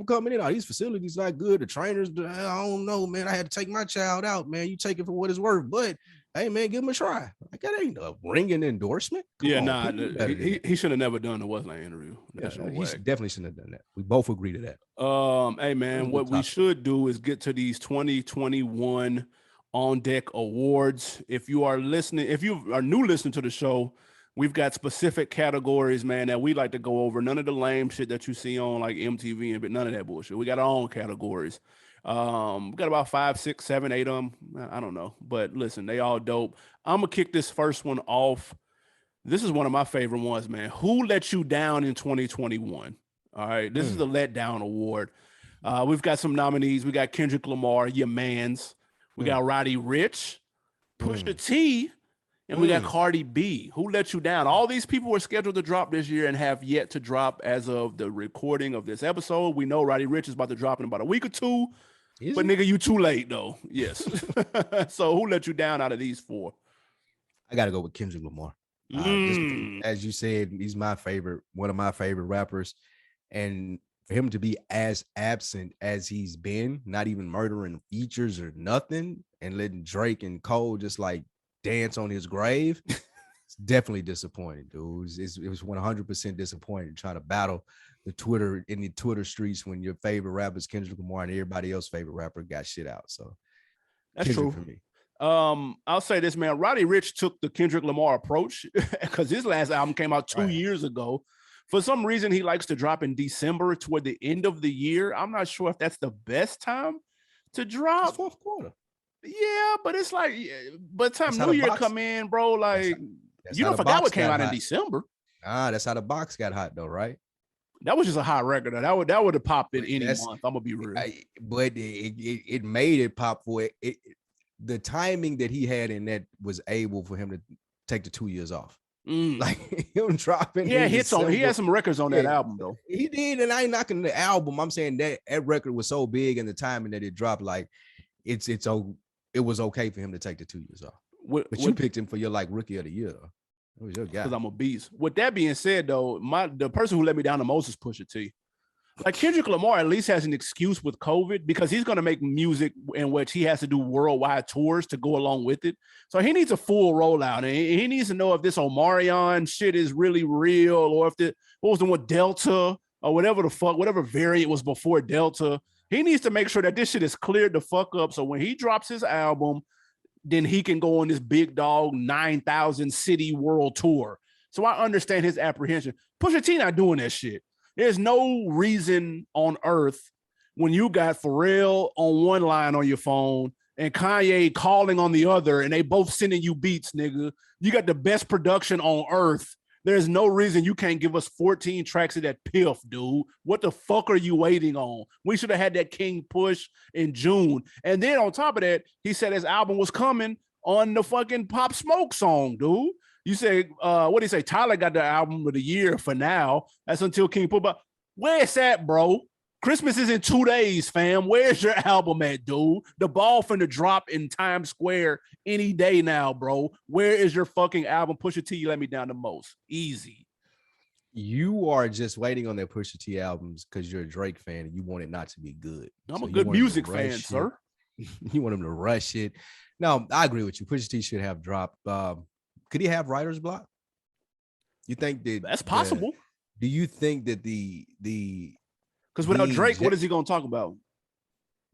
coming in, oh, these facilities not good. The trainers, I don't know, man. I had to take my child out, man. You take it for what it's worth. But hey man, give him a try. Like that ain't a ringing endorsement. Come Yeah, on, nah, people do better than that. he should have never done the What's Name interview. Yeah, That's no he way. definitely shouldn't have done that. We both agree to that. Hey man, what we should do is get to these 2021 Ondeck Awards. If you are listening, if you are new listening to the show, we've got specific categories, man, that we like to go over. None of the lame shit that you see on like MTV and but none of that bullshit. We got our own categories. We got about 5, 6, 7, 8 of them. I don't know, but listen, they all dope. I'm gonna kick this first one off. This is one of my favorite ones, man. Who let you down in 2021? All right, this is the Letdown Award. We've got some nominees. We got Kendrick Lamar, your mans. We got Roddy Ricch, Pusha T, and we got Cardi B. Who let you down? All these people were scheduled to drop this year and have yet to drop as of the recording of this episode. We know Roddy Ricch is about to drop in about a week or two. But nigga, you too late though. Yes. So who let you down out of these four? I gotta go with Kendrick Lamar. As you said, he's my favorite, one of my favorite rappers. And for him to be as absent as he's been, not even murdering features or nothing, and letting Drake and Cole just like dance on his grave, it's definitely disappointing, dude. It was 100% disappointing trying to battle the Twitter streets when your favorite rapper is Kendrick Lamar and everybody else's favorite rapper got shit out. So that's Kendrick true for me. I'll say this, man. Roddy Ricch took the Kendrick Lamar approach because his last album came out 2 years ago. For some reason, he likes to drop in December toward the end of the year. I'm not sure if that's the best time to drop. It's fourth quarter. Yeah, but it's like, by the time New Year come in, bro, like, you don't forget what came out in December. That's how the box got hot, though, right? That was just a hot record. That would have popped in any month. I'm gonna be real. But it made it pop for it. The timing that he had in that was able for him to take the 2 years off. Like him dropping. Yeah, hits on. He had some records on that album though. He did, and I ain't knocking the album. I'm saying that record was so big and the timing that it dropped, like it was okay for him to take the 2 years off. But you picked him for your like rookie of the year. It was your guy. Because I'm a beast. With that being said, though, the person who let me down the most is Pusha T. Like Kendrick Lamar at least has an excuse with COVID because he's going to make music in which he has to do worldwide tours to go along with it. So he needs a full rollout, and he needs to know if this Omarion shit is really real, or if what was the one, Delta or whatever variant was before Delta. He needs to make sure that this shit is cleared the fuck up. So when he drops his album, then he can go on this big dog 9,000 city world tour. So I understand his apprehension. Pusha T not doing that shit. There's no reason on earth when you got Pharrell on one line on your phone and Kanye calling on the other, and they both sending you beats, nigga. You got the best production on earth. There's no reason you can't give us 14 tracks of that piff, dude. What the fuck are you waiting on? We should have had that King push in June. And then on top of that, he said his album was coming on the fucking Pop Smoke song, dude. You say, what do you say? Tyler got the album of the year for now. That's until King put. But where's that, bro? Christmas is in 2 days, fam. Where's your album at, dude? The ball finna drop in Times Square any day now, bro. Where is your fucking album? Pusha T, you let me down the most. Easy. You are just waiting on their Pusha T albums because you're a Drake fan and you want it not to be good. I'm a good music fan, sir. You want him to rush it. No, I agree with you. Pusha T should have dropped. Could he have writer's block? You think that's possible? Do you think that the because without Drake, what is he gonna talk about?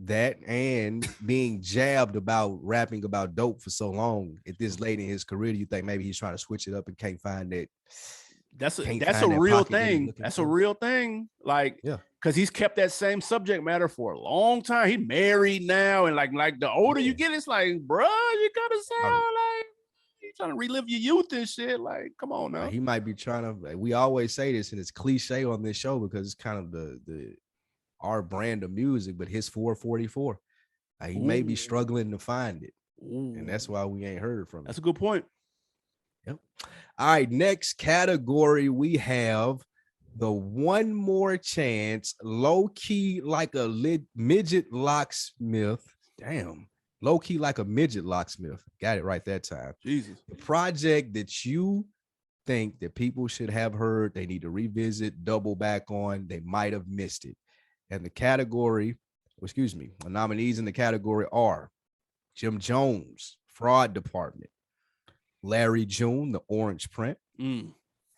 That and being jabbed about rapping about dope for so long at this late in his career, do you think maybe he's trying to switch it up and can't find that? That's a real thing. That's a real thing. Like, yeah, because he's kept that same subject matter for a long time. He's married now, and like the older you get, it's like, bro, you gotta sound like you trying to relive your youth and shit. Like, come on now. He might be trying to. We always say this, and it's cliche on this show because it's kind of the our brand of music, but his 444. He may be struggling to find it. And that's why we ain't heard from him. That's a good point. Yep. All right, next category, we have the One More Chance, low key like a midget locksmith. Damn, low key like a midget locksmith. Got it right that time. Jesus. The project that you think that people should have heard, they need to revisit, double back on, they might have missed it. And the nominees in the category are Jim Jones, Fraud Department. Larry June, The Orange Print.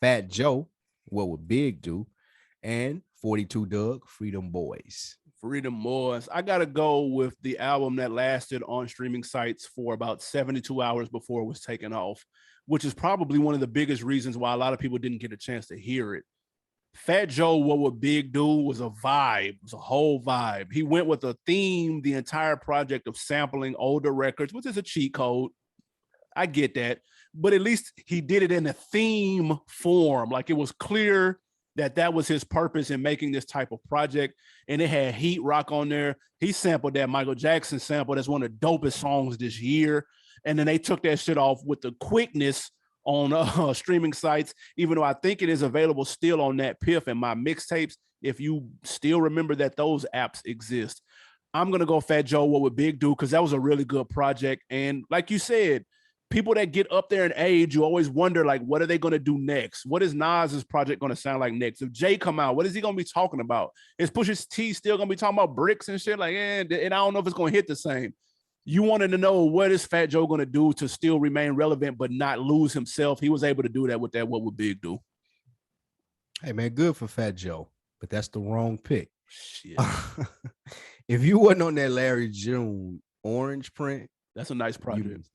Fat Joe, What Would Big Do? And 42 Doug, Freedom Boys. Freedom Boys. I got to go with the album that lasted on streaming sites for about 72 hours before it was taken off, which is probably one of the biggest reasons why a lot of people didn't get a chance to hear it. Fat Joe, What Would Big Do? Was a vibe. It was a whole vibe. He went with a theme, the entire project of sampling older records, which is a cheat code. I get that. But at least he did it in a theme form. Like it was clear that was his purpose in making this type of project. And it had Heat Rock on there. He sampled that Michael Jackson sample. That's one of the dopest songs this year. And then they took that shit off with the quickness on streaming sites, even though I think it is available still on that Piff and my mixtapes, if you still remember that those apps exist. I'm going to go Fat Joe, What Would Big Do? Because that was a really good project. And like you said, people that get up there in age, you always wonder, like, what are they going to do next? What is Nas's project going to sound like next? If Jay come out, what is he going to be talking about? Is Pusha T still going to be talking about bricks and shit? Like, and I don't know if it's going to hit the same. You wanted to know what is Fat Joe going to do to still remain relevant but not lose himself. He was able to do that with that What Would Big Do? Hey, man, good for Fat Joe, but that's the wrong pick. Shit. If you wasn't on that Larry June Orange Print, that's a nice project.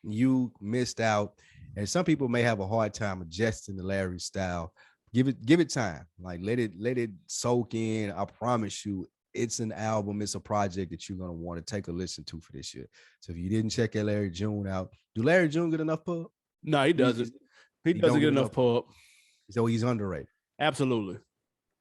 You missed out. And some people may have a hard time adjusting to Larry's style. Give it time. Like let it soak in. I promise you, it's an album, it's a project that you're gonna want to take a listen to for this year. So if you didn't check that Larry June out, do Larry June get enough pub? No, he doesn't. He doesn't get enough pub. So he's underrated. Absolutely.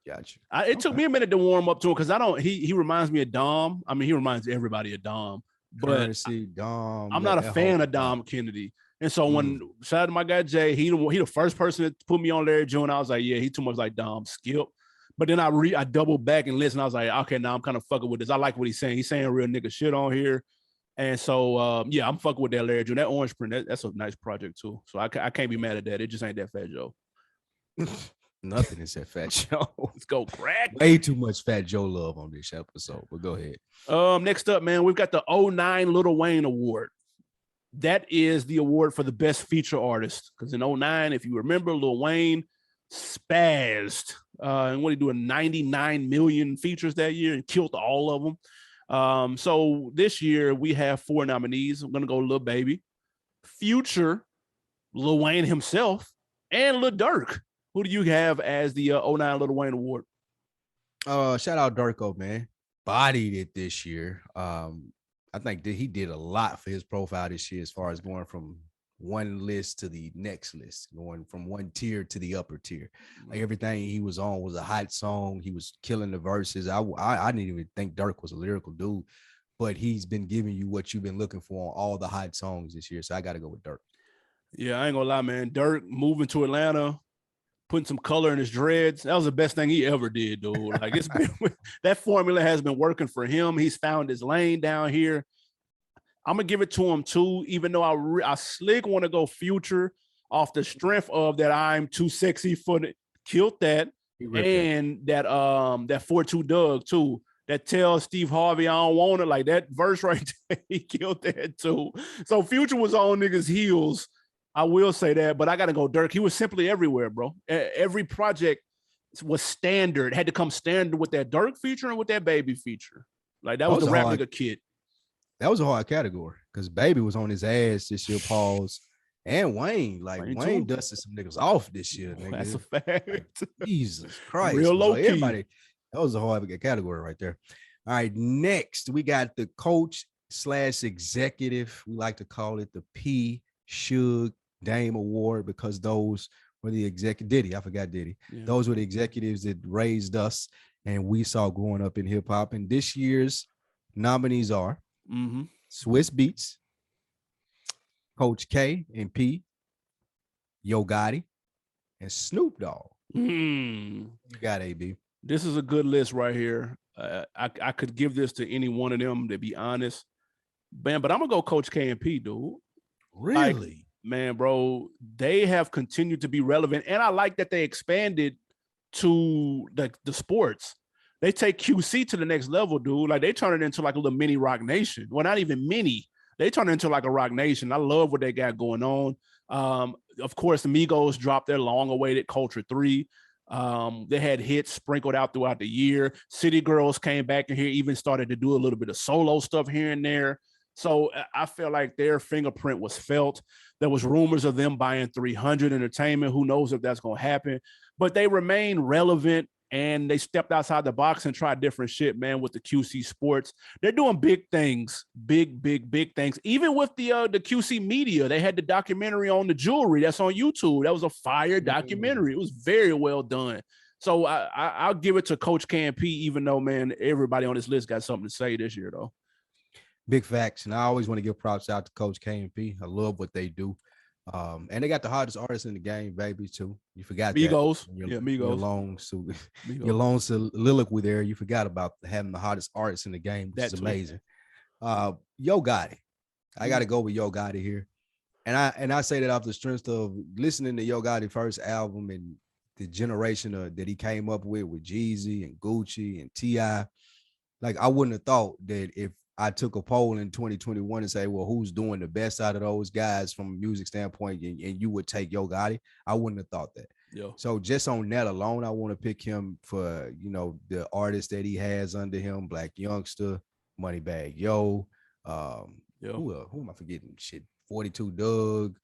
Gotcha. It took me a minute to warm up to him because he reminds me of Dom. I mean, he reminds everybody of Dom. But Dom, I'm not a fan of Dom Kennedy. And so when shout out to my guy Jay, he the first person to put me on Larry June. I was like, yeah, he too much like Dom. Skip. But then I doubled back and listened. I was like, okay, now I'm kind of fucking with this. I like what he's saying. He's saying real nigga shit on here. And so, yeah, I'm fucking with that Larry June. That Orange Print, that's a nice project too. So I can't be mad at that. It just ain't that Fat Joe. Nothing is that Fat Joe. Let's go crack. Way too much Fat Joe love on this episode, but go ahead. Next up, man, we've got the 09 Lil Wayne Award. That is the award for the best feature artist. Because in 09, if you remember, Lil Wayne spazzed. And what he doing 99 million features that year and killed all of them. So this year we have 4 nominees. I'm gonna go Lil Baby, Future, Lil Wayne himself, and Lil Durk. Who do you have as the 09 Lil Wayne Award? Shout out Durko, man. Bodied it this year. I think that he did a lot for his profile this year as far as going from one list to the next list, going from one tier to the upper tier. Like everything he was on was a hot song. He was killing the verses. I didn't even think Durk was a lyrical dude, but he's been giving you what you've been looking for on all the hot songs this year. So I got to go with Durk. Yeah, I ain't gonna lie, man. Durk moving to Atlanta, putting some color in his dreads. That was the best thing he ever did, dude. Like it's been that formula has been working for him. He's found his lane down here. I'm gonna give it to him too, even though I slick want to go Future off the strength of that I'm too sexy for it. Killed that, and that 42 Doug too. That tells Steve Harvey I don't want it. Like that verse right there, he killed that too. So Future was on niggas' heels. I will say that, but I gotta go Durk. He was simply everywhere, bro. Every project was standard, had to come standard with that Durk feature and with that Baby feature. Like that was the rap nigga kid. That was a hard category because Baby was on his ass this year, Pause. And Wayne, Wayne dusted some niggas off this year. Nigga. That's a fact. Like, Jesus Christ. Real low key. Everybody, that was a hard category right there. All right, next we got the coach/executive. We like to call it the P. Suge Dame Award because those were the Diddy. I forgot Diddy. Yeah. Those were the executives that raised us and we saw growing up in hip hop. And this year's nominees are Swiss Beats, Coach K and P, Yo Gotti, and Snoop Dogg. You got AB. This is a good list right here. I could give this to any one of them, to be honest. Man, but I'm gonna go Coach K and P, dude. Really? Man, bro, they have continued to be relevant. And I like that they expanded to the sports. They take QC to the next level, dude. Like they turn it into like a little mini Rock Nation. Well, not even mini. They turned into like a rock nation. I love what they got going on. Of course, the Migos dropped their long-awaited Culture 3. They had hits sprinkled out throughout the year. City Girls came back in here, even started to do a little bit of solo stuff here and there. So I feel like their fingerprint was felt. There was rumors of them buying 300 Entertainment. Who knows if that's going to happen? But they remain relevant, and they stepped outside the box and tried different shit, man, with the QC Sports. They're doing big things, big things. Even with the QC Media, they had the documentary on the jewelry that's on YouTube. That was a fire documentary. It was very well done. So I'll give it to Coach KMP, even though, man, everybody on this list got something to say this year, though. Big facts. And I always want to give props out to Coach KMP. I love what they do. And they got the hardest artists in the game, baby, too. You forgot Migos. That. Migos. Your long soliloquy there. You forgot about having the hottest artists in the game, which is amazing. Yo Gotti. I got to go with Yo Gotti here. And I say that off the strength of listening to Yo Gotti first album and the generation that he came up with Jeezy and Gucci and T.I. Like, I wouldn't have thought that if I took a poll in 2021 and say, well, who's doing the best out of those guys from a music standpoint, and you would take Yo Gotti, I wouldn't have thought that. Yeah. So just on that alone, I want to pick him for, the artists that he has under him: Black Youngster, Moneybagg Yo, who am I forgetting? Shit, 42 Doug,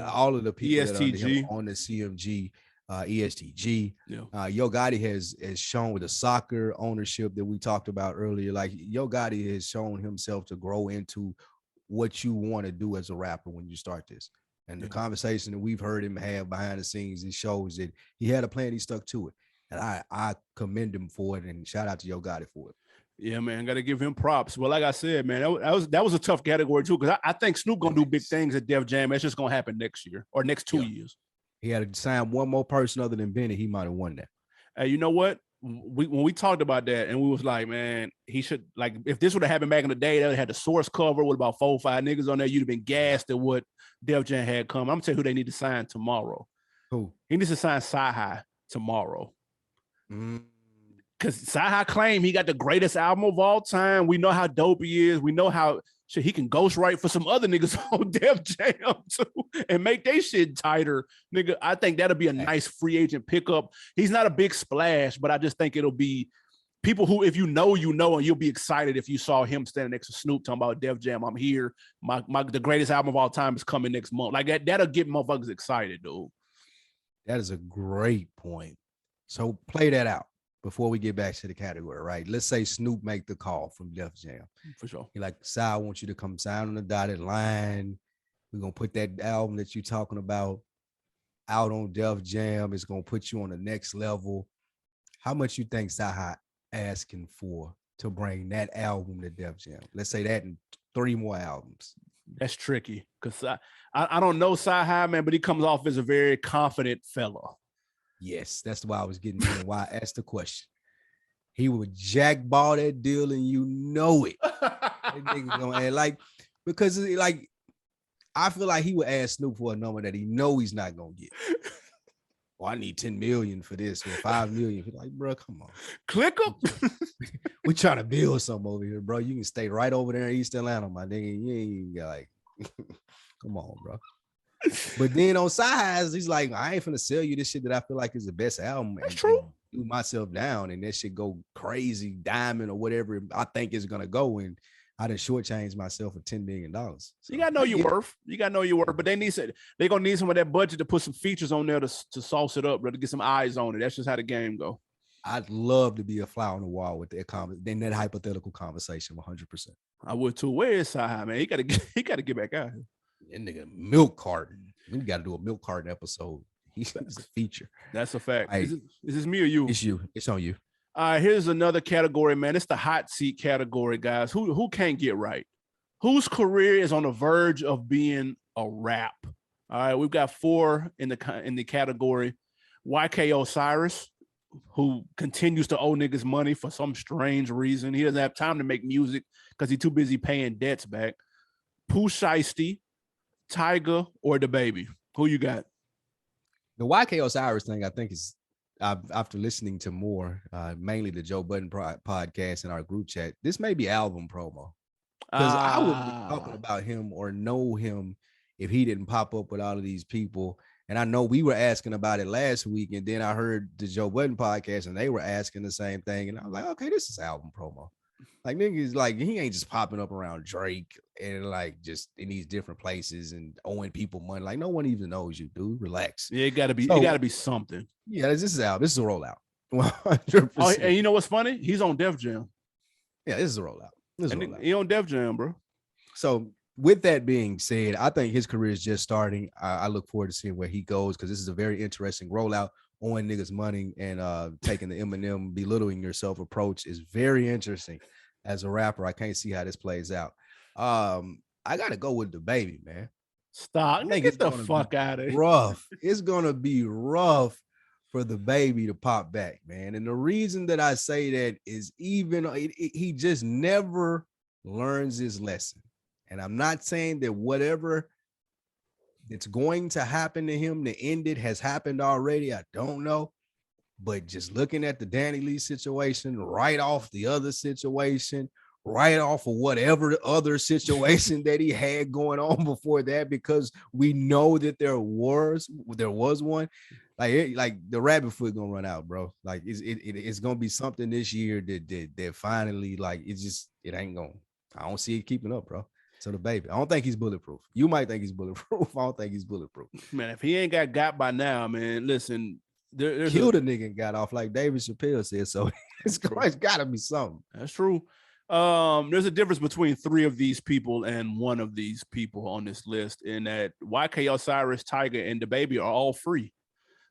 all of the people that are under him on the CMG. ESTG. Yo Gotti has shown with the soccer ownership that we talked about earlier. Like, Yo Gotti has shown himself to grow into what you want to do as a rapper when you start this. And the conversation that we've heard him have behind the scenes, it shows that he had a plan, he stuck to it. And I commend him for it, and shout out to Yo Gotti for it. Yeah, man, got to give him props. Well, like I said, man, that was a tough category too, because I think Snoop gonna do big things at Def Jam. It's just gonna happen next year or next 2 years. He had to sign one more person other than Benny. He might have won that. Hey, you know what? When we talked about that, and we was like, man, he should, like, if this would have happened back in the day, they had the source cover with about 4 or 5 niggas on there. You'd have been gassed at what Def Jam had come. I'm gonna tell you who they need to sign tomorrow. Who? He needs to sign Sci-Hi tomorrow. Because Sci-Hi claimed he got the greatest album of all time. We know how dope he is. We know how he can ghostwrite for some other niggas on Def Jam too and make their shit tighter. Nigga, I think that'll be a nice free agent pickup. He's not a big splash, but I just think it'll be people who, if you know, and you'll be excited if you saw him standing next to Snoop talking about Def Jam. I'm here. The greatest album of all time is coming next month. Like that'll get motherfuckers excited, dude. That is a great point. So play that out before we get back to the category, right? Let's say Snoop make the call from Def Jam. For sure. He like, Si, I want you to come sign on the dotted line. We're going to put that album that you're talking about out on Def Jam. It's going to put you on the next level. How much you think Si asking for to bring that album to Def Jam? Let's say that in 3 more albums. That's tricky because I don't know Si-Hi, man, but he comes off as a very confident fella. Yes, that's why I was getting to why I asked the question. He would jackball that deal, and you know it. Because I feel like he would ask Snoop for a number that he know he's not gonna get. Well, I need 10 million for this or 5 million. He's like, bro, come on. Click up. We're trying to build something over here, bro. You can stay right over there in East Atlanta, my nigga. You ain't even like, come on, bro. But then on sides, he's like, I ain't finna sell you this shit that I feel like is the best album. That's true. Do myself down and that shit go crazy diamond or whatever I think is gonna go. And I done shortchanged myself for $10 million. So you gotta know your worth. You gotta know your worth. But they're gonna need some of that budget to put some features on there to sauce it up, bro, to get some eyes on it. That's just how the game go. I'd love to be a fly on the wall with that hypothetical conversation 100%. I would too. Where is Sci-Hi, man? He gotta get back out here. That nigga milk carton. We got to do a milk carton episode. He's a feature. That's a fact. Right. Is this me or you? It's you. It's on you. All right, here's another category, man. It's the hot seat category, guys. Who can't get right? Whose career is on the verge of being a wrap? All right, we've got 4 in the category. YK Osiris, who continues to owe niggas money for some strange reason. He doesn't have time to make music because he's too busy paying debts back. Pooh Shiesty, Tiger, or the baby? Who you got? The YK Osiris thing, I think, is after listening to more, mainly the Joe Budden podcast in our group chat. This may be album promo. Because I wouldn't be talking about him or know him if he didn't pop up with all of these people. And I know we were asking about it last week, and then I heard the Joe Budden podcast, and they were asking the same thing. And I was like, okay, this is album promo. Like, niggas, like, he ain't just popping up around Drake and like just in these different places and owing people money. Like, no one even knows you, dude. Relax. Yeah, it gotta be something. Yeah, this is out. This is a rollout. 100%. Oh, and you know what's funny? He's on Def Jam. Yeah, this is a rollout. He on Def Jam, bro. So with that being said, I think his career is just starting. I look forward to seeing where he goes because this is a very interesting rollout. Owing niggas money and taking the Eminem belittling yourself approach is very interesting. As a rapper, I can't see how this plays out. I gotta go with the baby, man. Stop. Get the fuck out of here. Rough. It's gonna be rough for the baby to pop back, man. And the reason that I say that is he just never learns his lesson. And I'm not saying that whatever that's going to happen to him to end it has happened already. I don't know. But just looking at the Danny Lee situation, right off the other situation, right off of whatever other situation that he had going on before that, because we know that there was one. Like the rabbit foot gonna run out, bro. Like it's gonna be something this year that finally, like, it ain't going. I don't see it keeping up, bro. So the baby, I don't think he's bulletproof. You might think he's bulletproof. I don't think he's bulletproof. Man, if he ain't got by now, man, listen. Killed a nigga and got off, like David Chappelle said. So it's gotta be something. That's true. There's a difference between three of these people and one of these people on this list, in that YK Osiris, Tiger, and the baby are all free.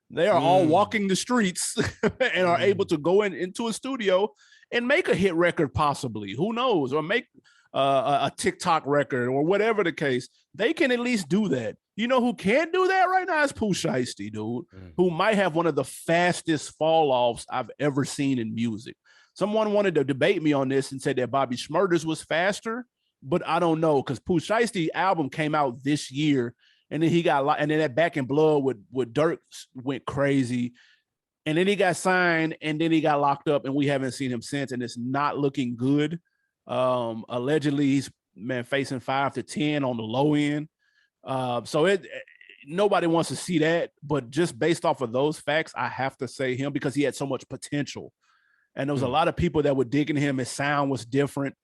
They are all walking the streets and are able to go into a studio and make a hit record, possibly. Who knows? Or make a TikTok record or whatever the case. They can at least do that. You know who can't do that right now is Pooh Shiesty, dude, who might have one of the fastest fall offs I've ever seen in music. Someone wanted to debate me on this and said that Bobby Shmurda's was faster, but I don't know, because Pooh Shiesty album came out this year, and then he got and then that Back in Blood with Dirk went crazy, and then he got signed, and then he got locked up, and we haven't seen him since, and it's not looking good. Allegedly, he's facing 5 to 10 on the low end. So nobody wants to see that, but just based off of those facts, I have to say him, because he had so much potential. And there was a lot of people that were digging him. His sound was different.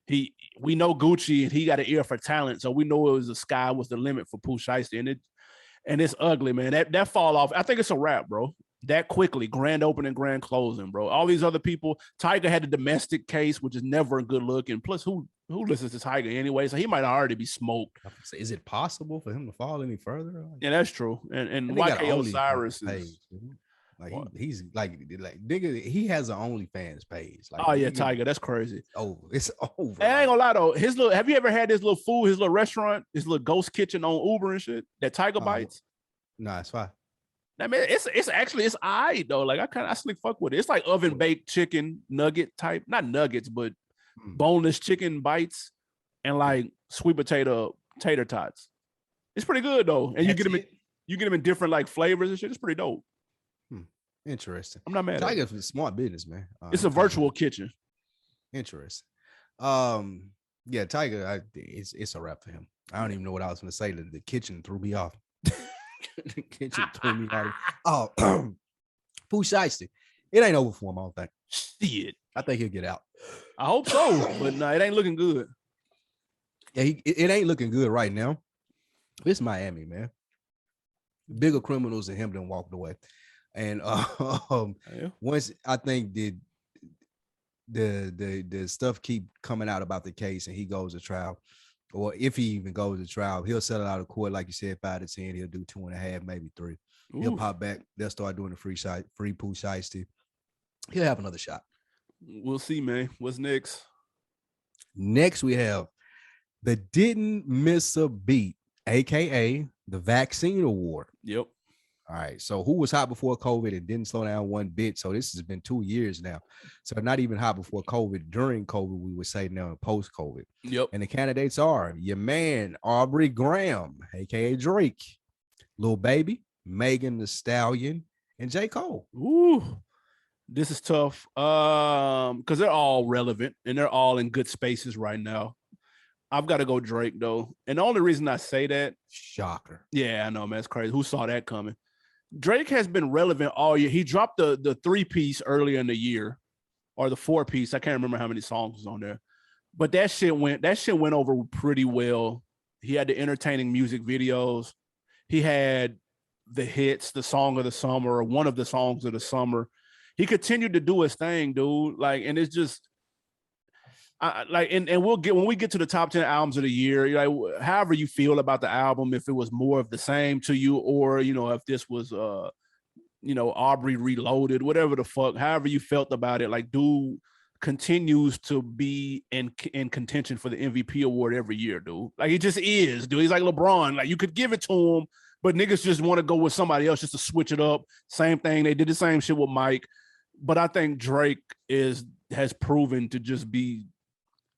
We know Gucci, and he got an ear for talent, so we know the sky was the limit for Pooh Shiesty, and it's ugly, man. That fall off, I think it's a wrap, bro. That quickly, grand opening, grand closing, bro. All these other people, Tiger had a domestic case, which is never a good look, and plus, who listens to Tiger anyway? So he might already be smoked. Is it possible for him to fall any further? Yeah, that's true. And YK Osiris is. Like he's like nigga, he has an OnlyFans page. Like, oh yeah, Tiger, that's crazy. It's over. I ain't gonna lie though. Have you ever had this little food, his little restaurant, his little ghost kitchen on Uber and shit? That Tiger Bites? Nah, it's fine. I mean, it's actually it's alright though. Like I slick fuck with it. It's like oven baked chicken nugget type, not nuggets, but boneless chicken bites and like sweet potato tater tots. It's pretty good though, and you get them in different like flavors and shit. It's pretty dope. Interesting. I'm not mad. Tiger's a smart business, man. It's a virtual kitchen. Interesting. Yeah, Tiger. It's a wrap for him. I don't even know what I was going to say. The kitchen threw me off. The kitchen threw me off. Oh, Pooh Shiesty. It ain't over for him. I don't think. Shit. I think he'll get out. I hope so, but no, it ain't looking good. Yeah, it ain't looking good right now. It's Miami, man. Bigger criminals than him done walked away. And once I think the stuff keep coming out about the case and he goes to trial, or if he even goes to trial, he'll settle out of court, like you said, 5 to 10. He'll do 2.5, maybe 3. Ooh. He'll pop back. They'll start doing the free Pooh Shiesty. He'll have another shot. We'll see, man. What's next? Next, we have the Didn't Miss a Beat, aka the Vaccine Award. Yep. All right. So who was hot before COVID and didn't slow down one bit? So this has been 2 years now. So not even hot before COVID. During COVID, we would say now post-COVID. Yep. And the candidates are your man, Aubrey Graham, aka Drake, Lil Baby, Megan Thee Stallion, and J. Cole. Ooh. This is tough. Because they're all relevant and they're all in good spaces right now. I've got to go Drake though. And the only reason I say that, shocker. Yeah, I know, man. It's crazy. Who saw that coming? Drake has been relevant all year. He dropped the 3-piece earlier in the year, or the 4-piece. I can't remember how many songs was on there. But that shit went over pretty well. He had the entertaining music videos. He had the hits, the song of the summer, or one of the songs of the summer. He continued to do his thing, dude. Like, and it's just and we'll get, when we get to the top 10 albums of the year, like, however you feel about the album, if it was more of the same to you, or if this was Aubrey Reloaded, whatever the fuck, however you felt about it, like, dude continues to be in contention for the MVP award every year, dude. Like, he just is, dude. He's like LeBron. Like, you could give it to him, but niggas just want to go with somebody else just to switch it up. Same thing. They did the same shit with Mike. But I think Drake has proven to just be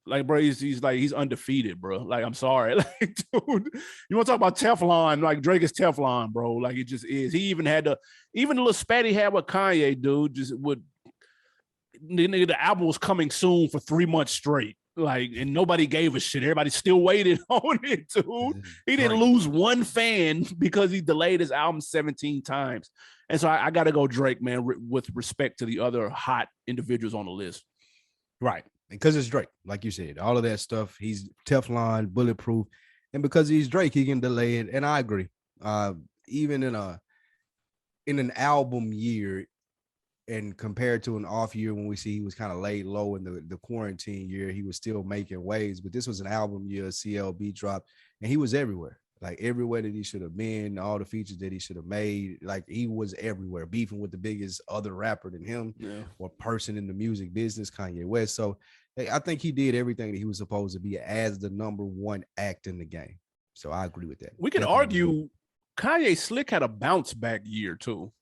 like, bro, he's undefeated, bro. Like, I'm sorry. Like, dude, you want to talk about Teflon? Like, Drake is Teflon, bro. Like, it just is. He even the little spat he had with Kanye, dude, the album was coming soon for 3 months straight. Like, and nobody gave a shit. Everybody still waited on it, dude. He didn't lose one fan because he delayed his album 17 times. And so I got to go Drake, man, with respect to the other hot individuals on the list. Right. Because it's Drake, like you said, all of that stuff. He's Teflon, bulletproof. And because he's Drake, he can delay it. And I agree. Even in an album year, and compared to an off year when we see he was kind of laid low in the quarantine year, he was still making waves. But this was an album year, CLB dropped, and he was everywhere. Like, everywhere that he should have been, all the features that he should have made. Like, he was everywhere, beefing with the biggest other rapper than him, or person in the music business, Kanye West. So I think he did everything that he was supposed to be as the number one act in the game. So I agree with that. We can argue Kanye Slick had a bounce back year too.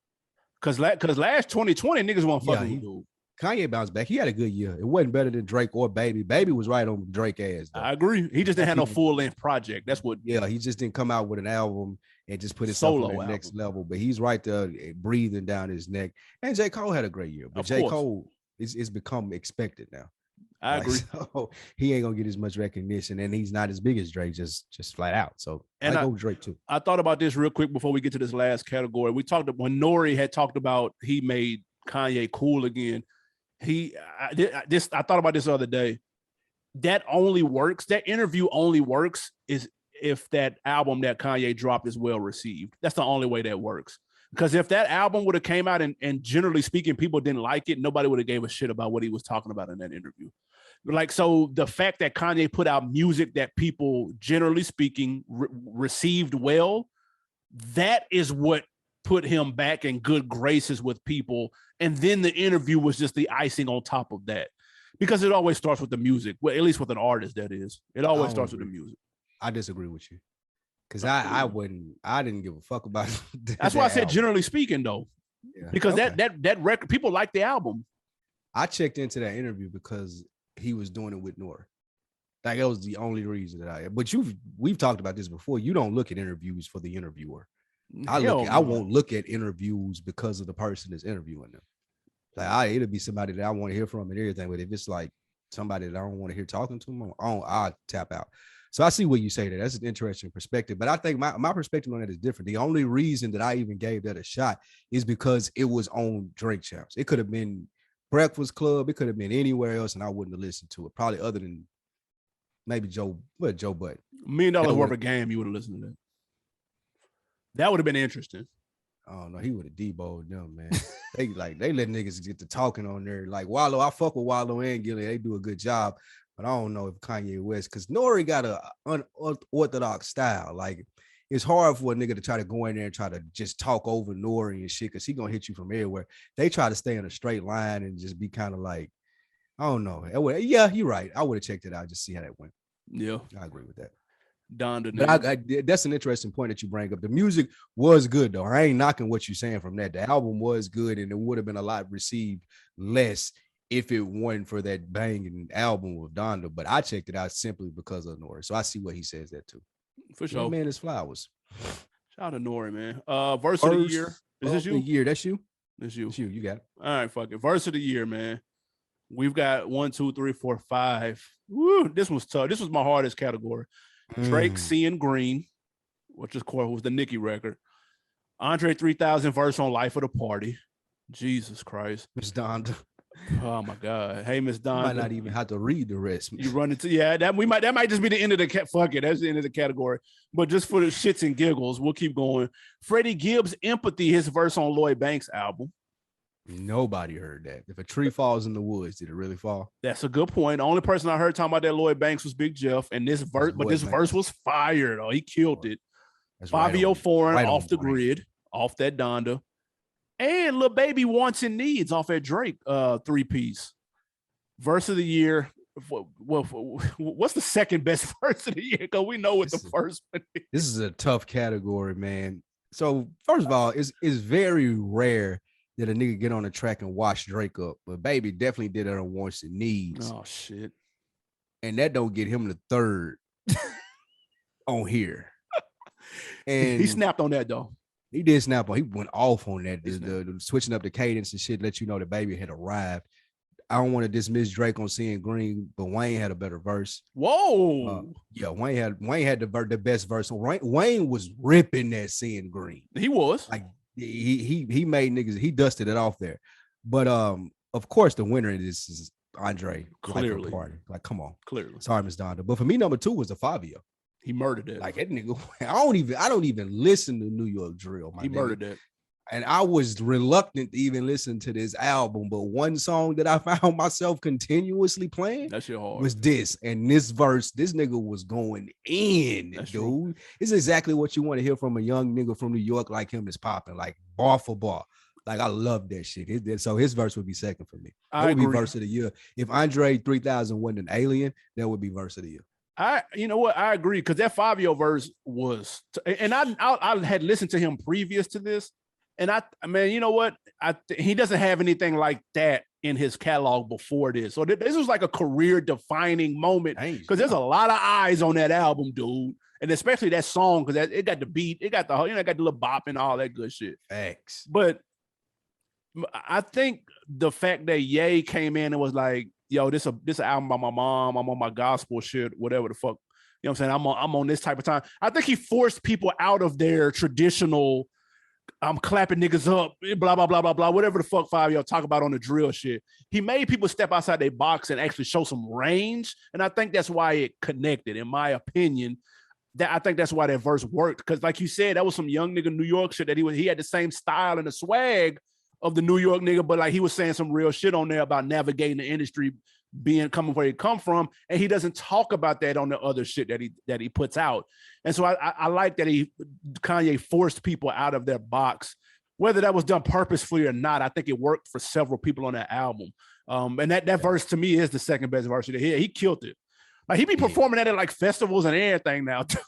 Cause last 2020 niggas weren't fucking with dude. Kanye bounced back. He had a good year. It wasn't better than Drake or Baby. Baby was right on Drake ass, though. I agree. He just didn't have no full-length project. That's what. Yeah, he just didn't come out with an album and just put himself on the next level. But he's right there breathing down his neck. And J. Cole had a great year. But J. Cole is become expected now. I agree. So he ain't gonna get as much recognition, and he's not as big as Drake, just flat out. So I go with Drake too. I thought about this real quick before we get to this last category. We talked when Nori had talked about he made Kanye cool again. I thought about this the other day. That only works. That interview only works is if that album that Kanye dropped is well received. That's the only way that works. Because if that album would have came out and generally speaking, people didn't like it, nobody would have gave a shit about what he was talking about in that interview. Like, so the fact that Kanye put out music that people, generally speaking, received well, that is what put him back in good graces with people. And then the interview was just the icing on top of that. Because it always starts with the music. Well, at least with an artist, that is. It always starts with the music. I disagree with you. Because I didn't give a fuck about it. That's why I said generally speaking, though. Yeah. Because that record, people like the album. I checked into that interview because he was doing it with Nori. Like, that was the only reason but we've talked about this before. You don't look at interviews for the interviewer. I won't look at interviews because of the person that's interviewing them. Like, it'll be somebody that I want to hear from and everything. But if it's like somebody that I don't want to hear talking to them, I'll tap out. So I see what you say there. That's an interesting perspective. But I think my perspective on that is different. The only reason that I even gave that a shot is because it was on Drink Champs. It could have been Breakfast Club. It could have been anywhere else, and I wouldn't have listened to it. Probably other than maybe Joe Butt. $1 million worth of game, you would have listened to that. That would have been interesting. Oh no, he would have deboed them, man. they let niggas get to talking on there. Like Wallow, I fuck with Wallow and Gilly. They do a good job. But I don't know if Kanye West, because Nori got a unorthodox style. Like, it's hard for a nigga to try to go in there and try to just talk over Nori and shit, because he gonna hit you from everywhere. They try to stay in a straight line and just be kind of like, I don't know. Yeah, you're right. I would have checked it out, just see how that went. Yeah, I agree with that. But that's an interesting point that you bring up. The music was good, though. I ain't knocking what you're saying from that. The album was good, and it would have been a lot received less if it wasn't for that banging album with Donda. But I checked it out simply because of Nori. So I see what he says there too. For sure. Man, it's flowers. Shout out to Nori, man. Verse of the year. Is this you? The year. That's you. That's you. It's you. You got it. All right, fuck it. Verse of the year, man. We've got 1, 2, 3, 4, 5. Woo, this was tough. This was my hardest category. Drake, Seeing Green, which of course was the Nicki record. Andre 3000 verse on Life of the Party. Jesus Christ. Miss Donda. Oh my God. Hey, Miss Donda. You might not even have to read the rest. You run into that might just be the end of the fuck it. That's the end of the category. But just for the shits and giggles, we'll keep going. Freddie Gibbs, Empathy, his verse on Lloyd Banks' album. Nobody heard that. If a tree falls in the woods, did it really fall? That's a good point. The only person I heard talking about that Lloyd Banks was Big Jeff, and this verse, verse was fire though. He killed it. That's Fabio Foreign off the grid, off that Donda, and Lil Baby Wants and Needs off that Drake 3-piece. Verse of the year. What's the second best verse of the year? Because we know what the first one is. This is a tough category, man. So first of all, it's very rare that a nigga get on the track and wash Drake up, but Baby definitely did it on Wants and Needs. Oh shit! And that don't get him the third on here. And he snapped on that though. He did snap on. He went off on that. The switching up the cadence and shit let you know that Baby had arrived. I don't want to dismiss Drake on Seeing Green, but Wayne had a better verse. Whoa. Yeah, Wayne had the best verse. Wayne was ripping that Seeing Green. He was. Like he made niggas, he dusted it off there. But of course the winner of this is Andre. Clearly. Party. Like, come on. Clearly. Sorry, Miss Donda. But for me, number 2 was the Fabio. He murdered it. Like that nigga. I don't even listen to New York drill. He murdered it. And I was reluctant to even listen to this album, but one song that I found myself continuously playing was this. And this verse, this nigga was going in, dude. True. It's exactly what you want to hear from a young nigga from New York like him is popping, like bar for bar. Like, I love that shit. So his verse would be second for me. That would be verse of the year. If Andre 3000 wasn't an alien, that would be verse of the year. You know what? I agree, because that Fabio verse was, and I had listened to him previous to this. And man, you know what? He doesn't have anything like that in his catalog before this. So this was like a career-defining moment, because there's a lot of eyes on that album, dude, and especially that song, because it got the beat, it got the it got the little bop and all that good shit. Thanks. But I think the fact that Ye came in and was like, "Yo, this album by my mom. I'm on my gospel shit, whatever the fuck." You know what I'm saying? I'm on this type of time. I think he forced people out of their traditional, I'm clapping niggas up, blah, blah, blah, blah, blah, whatever the fuck Fabio talk about on the drill shit. He made people step outside their box and actually show some range. And I think that's why it connected, in my opinion. I think that's why that verse worked. Because like you said, that was some young nigga New York shit that he had the same style and the swag of the New York nigga, but like he was saying some real shit on there about navigating the industry, coming where he come from, and he doesn't talk about that on the other shit that he puts out. And so I like that Kanye forced people out of their box, whether that was done purposefully or not. I think it worked for several people on that album. And that verse to me is the second best verse of the year. He killed it. Like he be performing at it like festivals and everything now too.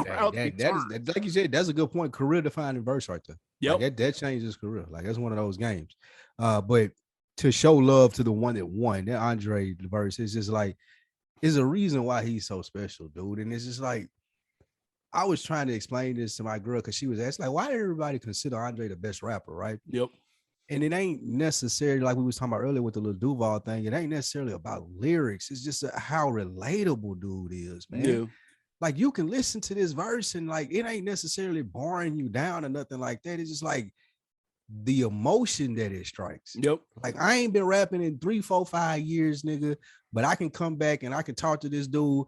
Like you said, that's a good point. Career defining verse right there. Yep. Like that changed his career. Like that's one of those games. But to show love to the one that won, that Andre verse is just like, is a reason why he's so special, dude. And it's just like, I was trying to explain this to my girl because she was asking, like, why did everybody consider Andre the best rapper, right? Yep. And it ain't necessarily, like we was talking about earlier with the Lil Duval thing, it ain't necessarily about lyrics. It's just how relatable dude is, man. Yeah. Like you can listen to this verse and like it ain't necessarily boring you down or nothing like that. It's just like the emotion that it strikes. Yep. Like I ain't been rapping in 3, 4, 5 years, nigga, but I can come back and I can talk to this dude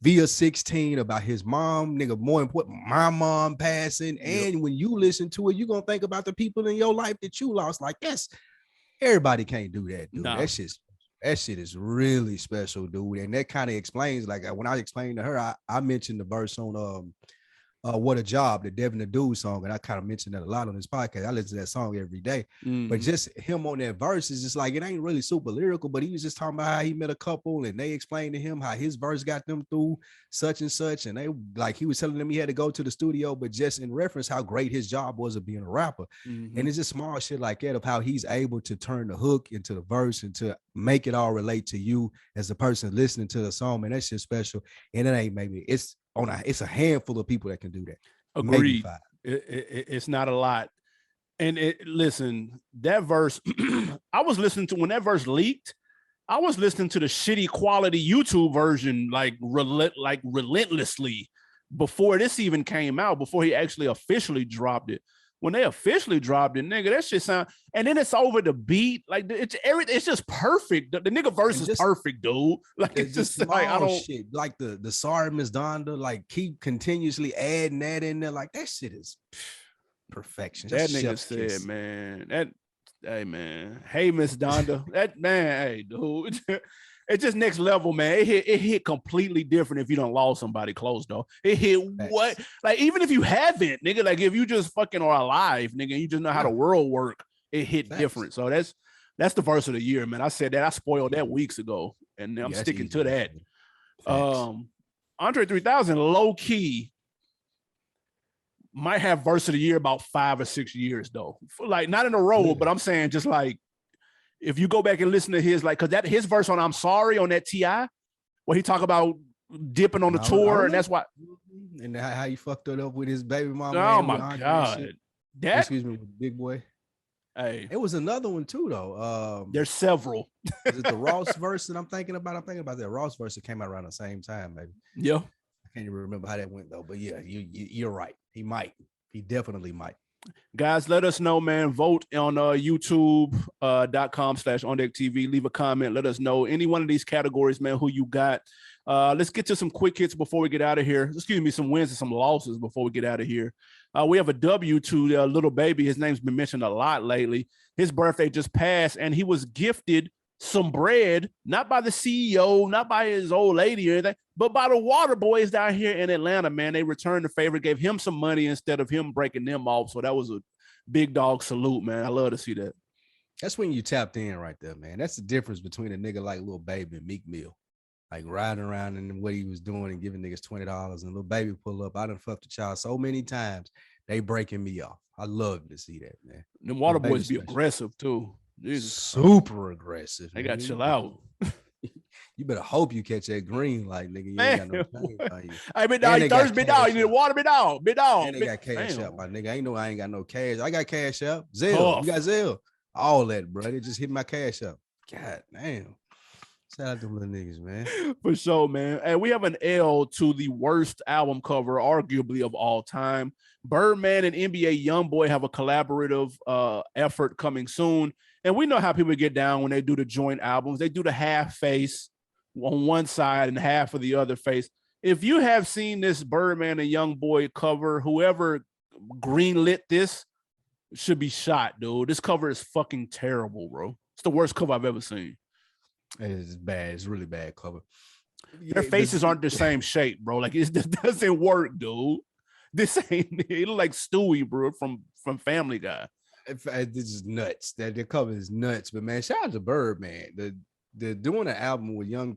via 16 about his mom, nigga, more important, my mom passing. And when you listen to it, you're gonna think about the people in your life that you lost. Like, yes, everybody can't do that, dude. No. That shit is really special, dude. And that kind of explains, like when I explained to her, I mentioned the verse on What a Job, the Devin the Dude song, and I kind of mentioned that a lot on this podcast. I listen to that song every day. But just him on that verse is just like, it ain't really super lyrical, but he was just talking about how he met a couple and they explained to him how his verse got them through such and such, and they like he was telling them he had to go to the studio, but just in reference how great his job was of being a rapper. And it's just small shit like that of how he's able to turn the hook into the verse and to make it all relate to you as the person listening to the song, and that's just special. And it ain't maybe it's a handful of people that can do that. Agreed. It's not a lot. And listen, that verse, I was listening to when that verse leaked. I was listening to the shitty quality YouTube version, like relentlessly, before this even came out. Before he actually officially dropped it. When they officially dropped it, nigga, that shit sound. And then it's over the beat, like it's just perfect. The nigga verse is perfect, dude. Like it's just like I don't shit. Like the sorry Miss Donda, like keep continuously adding that in there. Like that shit is perfection. That nigga said, man, hey Miss Donda, that man, hey dude, it's just next level, man. It hit completely different if you don't lost somebody close though. It hit what, like even if you haven't, nigga, like if you just fucking are alive, nigga, you just know how the world work. It hit different. So that's the verse of the year, man. I said that I spoiled that weeks ago, and I'm sticking to that. Andre 3000, low key. Might have verse of the year about 5 or 6 years though, like not in a row, but I'm saying just like if you go back and listen to his like because that his verse on I'm Sorry on that T.I. where he talk about dipping on the tour and that's why and how he fucked it up with his baby mama. Oh my god, that excuse me, Big Boy. Hey, it was another one too though. There's several. Is it the Ross verse that I'm thinking about? I'm thinking about that Ross verse that came out around the same time, maybe. Yeah. I can't even remember how that went though, but yeah, you're right. He definitely might. Guys, let us know, man. Vote on youtube.com/OndeckTV. Leave a comment. Let us know any one of these categories, man, who you got. Let's get to some quick hits before we get out of here. Excuse me, some wins and some losses before we get out of here. We have a W to Little Baby. His name's been mentioned a lot lately. His birthday just passed, and he was gifted some bread, not by the CEO, not by his old lady or anything, but by the water boys down here in Atlanta, man. They returned the favor, gave him some money instead of him breaking them off. So that was a big dog salute, man. I love to see that. That's when you tapped in right there, man. That's the difference between a nigga like Lil Baby and Meek Mill. Like riding around and what he was doing and giving niggas $20 and Lil Baby pull up. I done fucked the child so many times. They breaking me off. I love to see that, man. The water boys be aggressive too. Jesus. Super aggressive. They got to chill out. You better hope you catch that green light, nigga. You ain't got no time on you. Hey, big dog, thirst, big dog. You need to water, big dog. Big dog. And they got cash up, my nigga. I ain't know I ain't got no cash. I got cash up. Zelle. You got Zelle. All that, bro. They just hit my cash up. God damn. Shout out to them little niggas, man. For sure, man. And we have an L to the worst album cover, arguably of all time. Birdman and NBA Youngboy have a collaborative effort coming soon. And we know how people get down when they do the joint albums. They do the half face on one side and half of the other face. If you have seen this Birdman and Youngboy cover, whoever greenlit this should be shot, dude. This cover is fucking terrible, bro. It's the worst cover I've ever seen. It's bad. It's really bad cover. Their faces aren't the same shape, bro. Like it doesn't work, dude. This ain't it look like Stewie, bro, from Family Guy. This is nuts. That the cover is nuts. But man, shout out to Birdman. They're doing an album with Young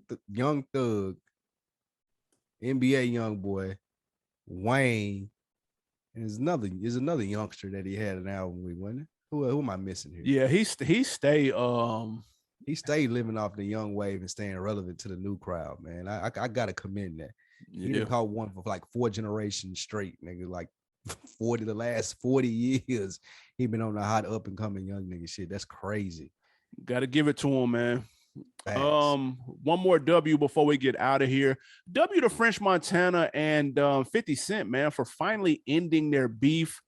Thug, NBA Youngboy, Wayne, and there's another youngster that he had an album with, wasn't it? Who am I missing here? Yeah, he stayed living off the young wave and staying relevant to the new crowd, man. I gotta commend that. Yeah. He caught one for like 4 generations straight, nigga. Like the last 40 years, he been on the hot up and coming young nigga shit. That's crazy. Gotta give it to him, man. Thanks. One more W before we get out of here. W to French Montana and 50 Cent, man, for finally ending their beef.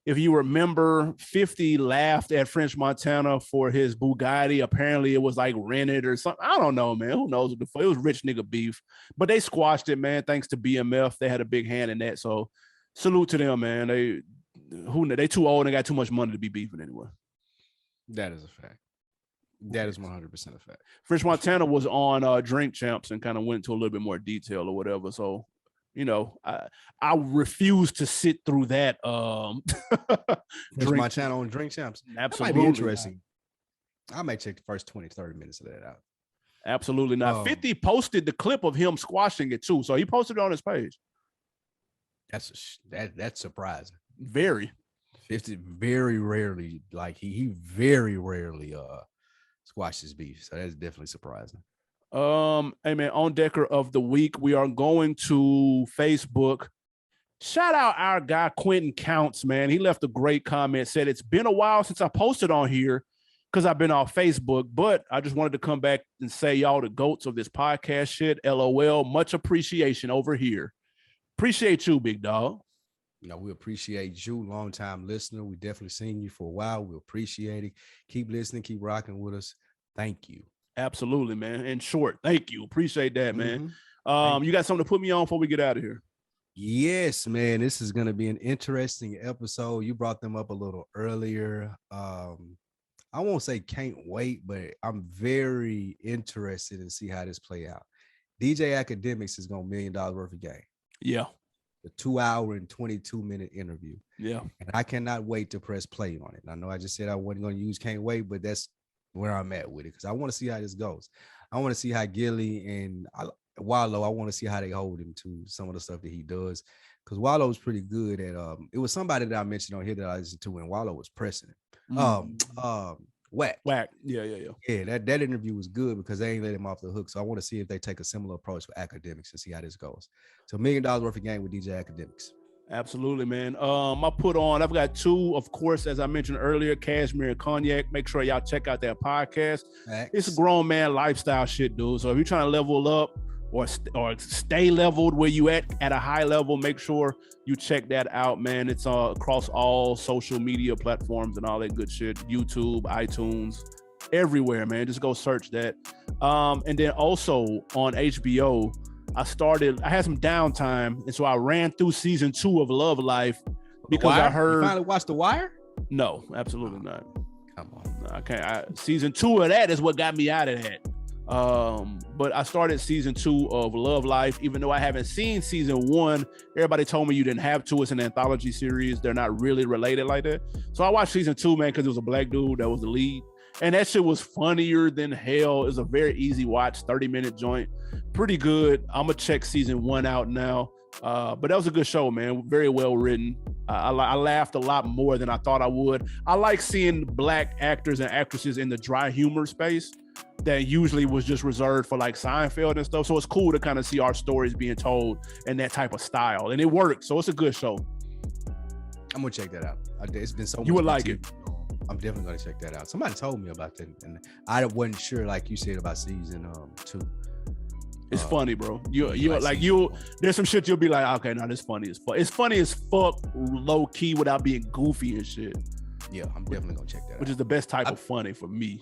If you remember, 50 laughed at French Montana for his Bugatti. Apparently, it was like rented or something. I don't know, man. Who knows what the fuck? It was rich nigga beef. But they squashed it, man. Thanks to BMF. They had a big hand in that. So salute to them, man. They too old and got too much money to be beefing anyway. That is a fact. That is 100% a fact. French Montana was on Drink Champs and kind of went into a little bit more detail or whatever. So, you know, I refuse to sit through that. French Montana on Drink Champs. Absolutely. That might be interesting. I might check the first 20, 30 minutes of that out. Absolutely not. 50 posted the clip of him squashing it too. So he posted it on his page. That's surprising. Very. 50 very rarely, like he very rarely squashes beef. So that's definitely surprising. Hey man, on Decker of the week, we are going to Facebook Shout out our guy, Quentin Counts, man. He left a great comment, said, it's been a while since I posted on here because I've been off Facebook, but I just wanted to come back and say y'all the goats of this podcast shit. LOL. Much appreciation over here. Appreciate you, big dog. You know, we appreciate you, long-time listener. We definitely seen you for a while. We appreciate it. Keep listening, keep rocking with us. Thank you. Absolutely, man. In short, thank you. Appreciate that, man. You got something to put me on before we get out of here? Yes, man. This is going to be an interesting episode. You brought them up a little earlier. I won't say can't wait, but I'm very interested in see how this play out. DJ Academics is going $1 million worth of game. Yeah. A 2-hour and 22-minute interview. Yeah. And I cannot wait to press play on it. I know I just said I wasn't going to use can't wait, but that's where I'm at with it because I want to see how this goes. I want to see how Gilly and Wallow, I want to see how they hold him to some of the stuff that he does because Wallow was pretty good at it was somebody that I mentioned on here that I listened to when Wallow was pressing it. Whack. Yeah, that interview was good because they ain't let him off the hook. So I want to see if they take a similar approach with Academics and see how this goes. So $1 million worth of game with DJ Academics. Absolutely, man. I've got two, of course, as I mentioned earlier, Cashmere and Cognac. Make sure y'all check out that podcast. Thanks. It's a grown man lifestyle shit, dude. So if you're trying to level up or stay leveled where you at a high level, make sure you check that out, man. It's across all social media platforms and all that good shit. YouTube, iTunes, everywhere, man. Just go search that. And then also on HBO, I had some downtime, and so I ran through season 2 of Love Life because I heard. You finally watched The Wire? No, absolutely not. Come on. No, I can't. Season 2 of that is what got me out of that. But I started season 2 of Love Life, even though I haven't seen season 1. Everybody told me you didn't have to. It's an anthology series. They're not really related like that. So I watched season 2, man, because it was a black dude that was the lead. And that shit was funnier than hell. It's a very easy watch, 30-minute joint. Pretty good. I'm going to check season 1 out now. But that was a good show, man. Very well written. I laughed a lot more than I thought I would. I like seeing black actors and actresses in the dry humor space that usually was just reserved for like Seinfeld and stuff. So it's cool to kind of see our stories being told in that type of style. And it worked. So it's a good show. I'm going to check that out. It's been so much. You would like it. I'm definitely going to check that out. Somebody told me about that. And I wasn't sure, like you said, about season 2. It's funny, bro. There's some shit you'll be like, okay, now this funny as fuck. It's funny as fuck, low key, without being goofy and shit. Yeah, I'm definitely gonna check that out. Which is the best type of funny for me.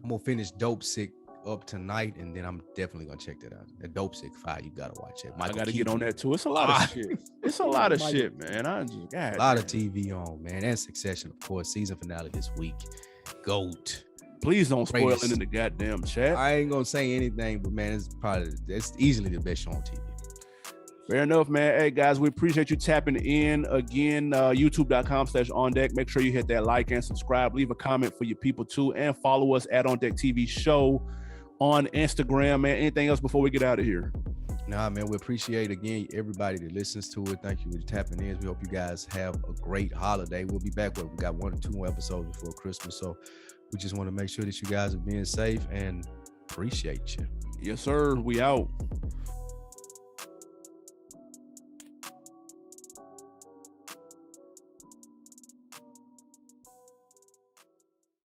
I'm gonna finish Dope Sick up tonight, and then I'm definitely gonna check that out. That Dope Sick 5, you gotta watch it. I gotta get on that too. It's a lot of shit. It's a lot of shit, man. A lot of TV on, man. And Succession, of course. Season finale this week. GOAT. Please don't spoil it in the goddamn chat. I ain't gonna say anything, but man, it's easily the best show on TV. Fair enough, man. Hey guys, we appreciate you tapping in again. YouTube.com/OnDeck. Make sure you hit that like and subscribe. Leave a comment for your people too, and follow us at OndeckTV Show on Instagram. Man, anything else before we get out of here? Nah, man, we appreciate again everybody that listens to it. Thank you for tapping in. We hope you guys have a great holiday. We'll be back. We got 1 or 2 more episodes before Christmas, so we just want to make sure that you guys are being safe and appreciate you. Yes, sir. We out.